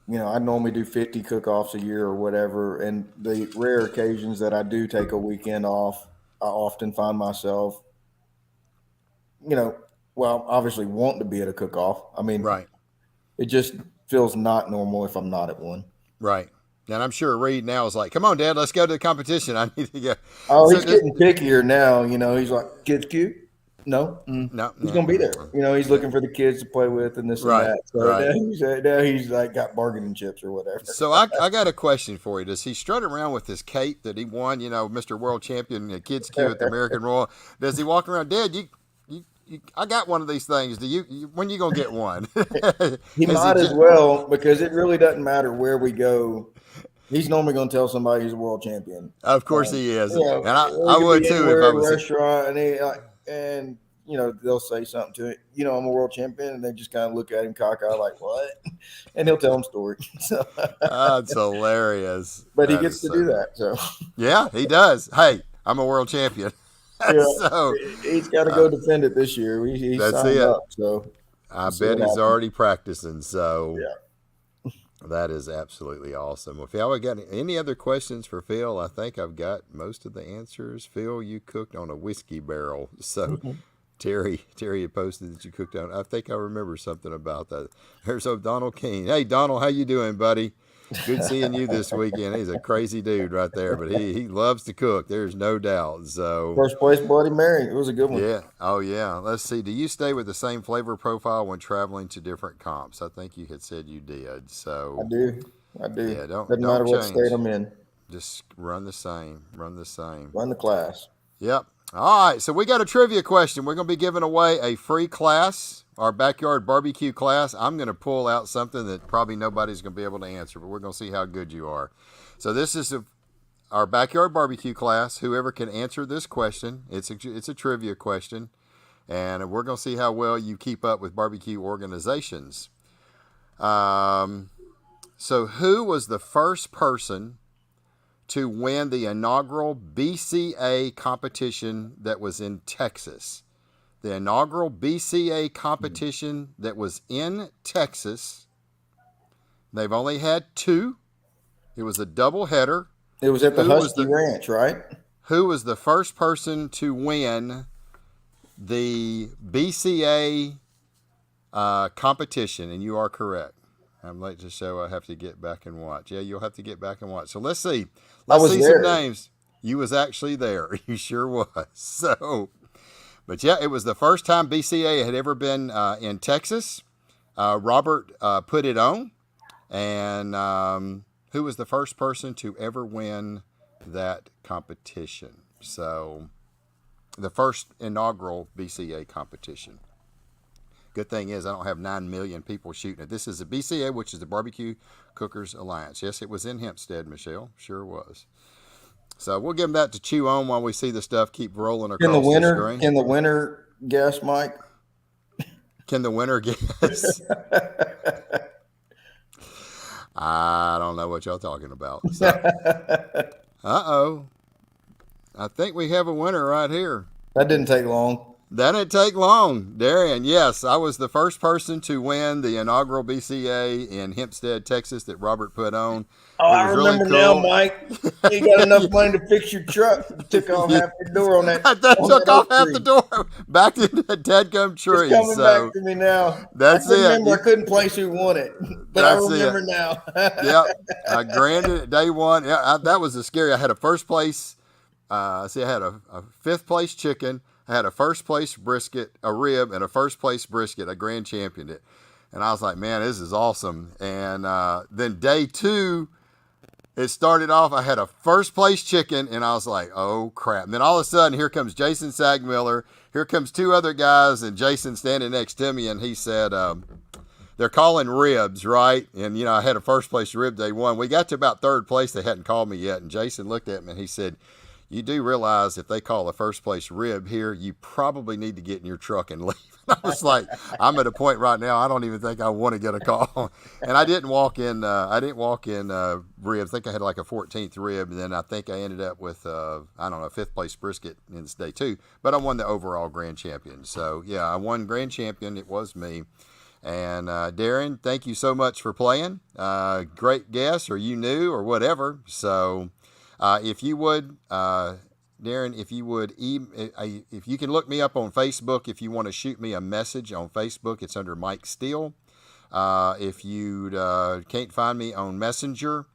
know, I normally do 50 cook-offs a year or whatever, and the rare occasions that I do take a weekend off, I often find myself, you know, well, obviously wanting to be at a cook-off. I mean, right. It just feels not normal if I'm not at one. Right. And I'm sure Reed now is like, come on, Dad, let's go to the competition. I need to go. Oh, he's getting pickier now. You know, he's like, kids cute? No. No. He's going to be there. You know, he's looking for the kids to play with and this and that. So now he's like got bargaining chips or whatever. So I got a question for you. Does he strut around with his cape that he won, you know, Mr. World Champion, Kids Q at the American Royal? Does he walk around, Dad, I got one of these things. When you going to get one? He might as well, because it really doesn't matter where we go. He's normally going to tell somebody he's a world champion. Of course he is. You know, and I would too if I was a restaurant and you know, they'll say something to it. You know, I'm a world champion, and they just kind of look at him cockeyed like, what? And he'll tell them stories. So. That's hilarious. But he gets to do that. So yeah, he does. Hey, I'm a world champion. Yeah, so he's got to go defend it this year. He's signed up. So I bet he's already practicing. So yeah. That is absolutely awesome. Well, Phil, got any other questions for Phil? I think I've got most of the answers. Phil, you cooked on a whiskey barrel. So Terry had posted that you cooked on. I think I remember something about that. There's Donald King. Hey, Donald, how you doing, buddy? Good seeing you this weekend. He's a crazy dude right there, but he loves to cook. There's no doubt. So first place Bloody Mary. It was a good one. Yeah. Oh, yeah. Let's see. Do you stay with the same flavor profile when traveling to different comps? I think you had said you did. So I do. Yeah, doesn't matter change. What state I'm in. Just run the same. Run the class. Yep. All right. So we got a trivia question. We're going to be giving away a free class, our backyard barbecue class. I'm going to pull out something that probably nobody's going to be able to answer, but we're going to see how good you are. So this is our backyard barbecue class. Whoever can answer this question, it's a trivia question, and we're going to see how well you keep up with barbecue organizations. So who was the first person to win the inaugural BCA competition that was in Texas? The inaugural BCA competition that was in Texas. They've only had 2. It was a doubleheader. It was at the Husky Ranch, right? Who was the first person to win the BCA competition? And you are correct. I'm late to show. I have to get back and watch. Yeah, you'll have to get back and watch. So let's see. Let's see some names. You was actually there. You sure was. So, but yeah, it was the first time BCA had ever been in Texas. Robert put it on. And who was the first person to ever win that competition? So, the first inaugural BCA competition. Good thing is I don't have 9 million people shooting it. This is the BCA, which is the Barbecue Cookers Alliance. Yes, it was in Hempstead, Michelle. Sure was. So we'll give them that to chew on while we see the stuff keep rolling across the screen. Can the winner guess, Mike? Can the winner guess? I don't know what y'all talking about. So. Uh-oh. I think we have a winner right here. That didn't take long. That didn't take long, Darian. Yes, I was the first person to win the inaugural BCA in Hempstead, Texas, that Robert put on. Oh, It I was remember really cool. now, Mike. You got enough money to fix your truck. You took off half the door on that. That on took that off oak half tree. the door back to the deadgum tree. It's coming So back to me now. that's I couldn't it. remember. I couldn't place who won it, but I That's remember it. now. Yep. I granted it day one. Yeah, that was the scary. I had a first place. I had a fifth place chicken. I had a first place brisket, a rib, and a first place brisket. I grand championed it. And I was like, man, this is awesome. And then day two, it started off, I had a first place chicken, and I was like, oh, crap. And then all of a sudden, here comes Jason Sagmiller. Here comes two other guys, and Jason standing next to me, and he said, they're calling ribs, right? And, I had a first place rib day one. We got to about third place. They hadn't called me yet. And Jason looked at me, and he said, you do realize if they call a first place rib here, you probably need to get in your truck and leave. I was like, I'm at a point right now, I don't even think I want to get a call. And I didn't walk in ribs. I think I had like a 14th rib. And then I think I ended up with, fifth place brisket in this day too. But I won the overall grand champion. So, yeah, I won grand champion. It was me. And Darren, thank you so much for playing. Great guess, or you knew, or whatever. So if you would, Darren, if you can look me up on Facebook, if you want to shoot me a message on Facebook, it's under Mike Steele. If you can't find me on Messenger,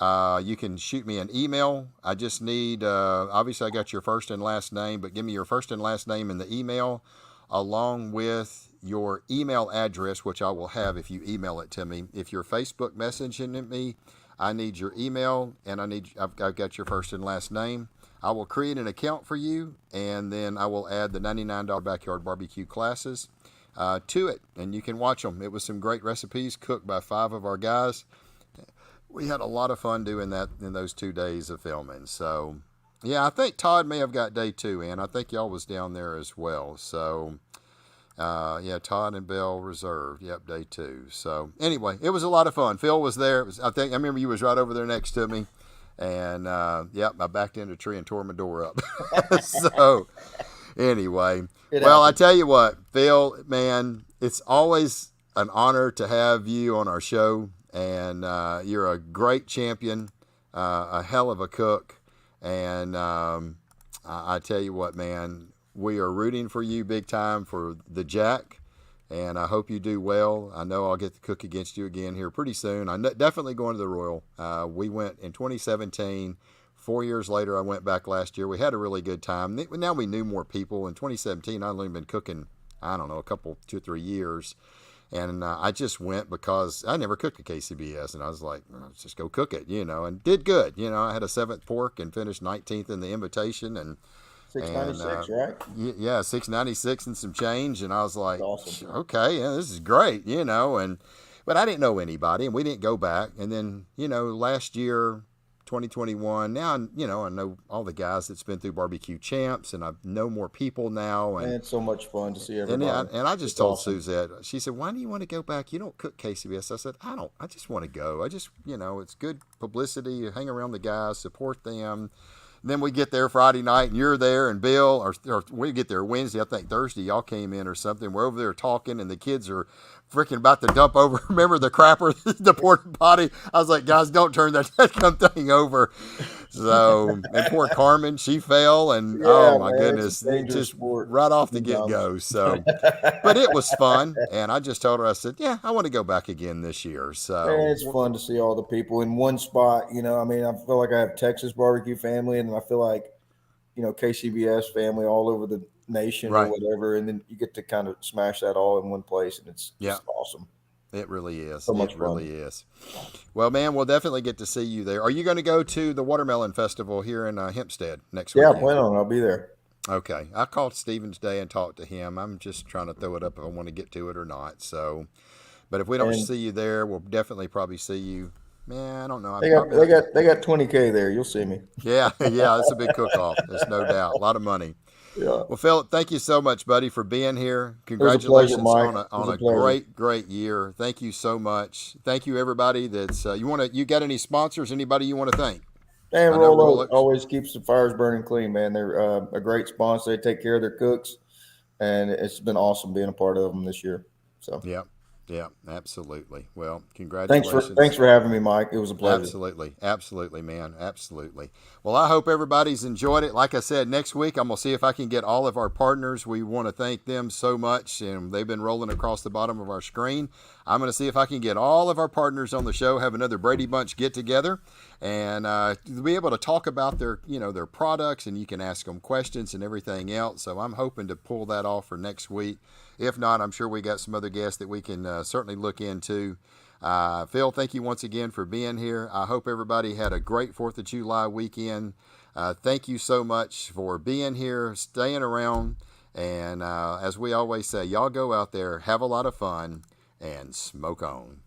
you can shoot me an email. I just need, obviously I got your first and last name, but give me your first and last name in the email, along with your email address, which I will have if you email it to me. If you're Facebook messaging me, I need your email, and I've got your first and last name. I will create an account for you, and then I will add the $99 backyard barbecue classes to it, and you can watch them. It was some great recipes cooked by 5 of our guys. We had a lot of fun doing that in those 2 days of filming. So, yeah, I think Todd may have got day 2 in. I think y'all was down there as well. So, Todd and Bell reserved. Yep, day 2. So anyway, it was a lot of fun. Phil was there. I remember you was right over there next to me, and I backed into a tree and tore my door up. So anyway, I tell you what, Phil, man, it's always an honor to have you on our show, and you're a great champion, a hell of a cook, and I tell you what, man. We are rooting for you big time for the Jack, and I hope you do well. I know I'll get to cook against you again here pretty soon. I'm definitely going to the Royal. We went in 2017. 4 years later, I went back last year. We had a really good time. Now we knew more people. In 2017, I'd only been cooking, a couple, 2 or 3 years. And I just went because I never cooked at KCBS, and I was like, let's just go cook it, and did good. I had a 7th pork and finished 19th in the invitation, and 696, right? Yeah, 696 and some change, and I was like, awesome. Okay, yeah, this is great, but I didn't know anybody, and we didn't go back. And then, last year, 2021, now, I know all the guys that's been through Barbecue Champs, and I know more people now. And it's so much fun to see everybody. And I just told Suzette, she said, why do you want to go back? You don't cook KCBS. I said, I don't. I just want to go. I just, it's good publicity. You hang around the guys, support them. Then we get there Friday night, and you're there, and Bill, or we get there Wednesday, I think Thursday, y'all came in or something. We're over there talking, and the kids are freaking about to dump over. Remember the crapper, the porta potty? I was like, guys, don't turn that thing over. So, and poor Carmen, she fell, and oh my goodness, just right off the get-go. So, but it was fun, and I just told her, I said, yeah, I want to go back again this year. So it's fun to see all the people in one spot. I feel like I have Texas barbecue family, and I feel like, KCBS family all over the nation or whatever, and then you get to kind of smash that all in one place, and it's just awesome. It really is. So much fun. Really is. Well, man, we'll definitely get to see you there. Are you going to go to the Watermelon Festival here in Hempstead next week? Yeah, I plan on it. I'll be there. Okay. I called Stephen today and talked to him. I'm just trying to throw it up if I want to get to it or not. So, but if we don't see you there, we'll definitely probably see you. Man, I don't know. They got 20K there. You'll see me. Yeah, it's a big cook-off. There's no doubt. A lot of money. Yeah. Well, Philip, thank you so much, buddy, for being here. Congratulations on a great year. Thank you so much. Thank you, everybody. That's you got any sponsors? Anybody you want to thank? And I know Roll Rolex. always keeps the fires burning clean, man. They're a great sponsor. They take care of their cooks, and it's been awesome being a part of them this year. So Yeah, yeah, absolutely. Well, thanks congratulations. for having me, Mike. It was a pleasure. Absolutely. Absolutely, man. Absolutely. Well, I hope everybody's enjoyed it. Like I said, next week I'm going to see if I can get all of our partners. We want to thank them so much, and they've been rolling across the bottom of our screen. I'm going to see if I can get all of our partners on the show, have another Brady Bunch get together, and be able to talk about their products, and you can ask them questions and everything else. So I'm hoping to pull that off for next week. If not, I'm sure we got some other guests that we can certainly look into. Phil, thank you once again for being here. I hope everybody had a great 4th of July weekend. Thank you so much for being here, staying around, and as we always say, y'all go out there, have a lot of fun, and smoke on.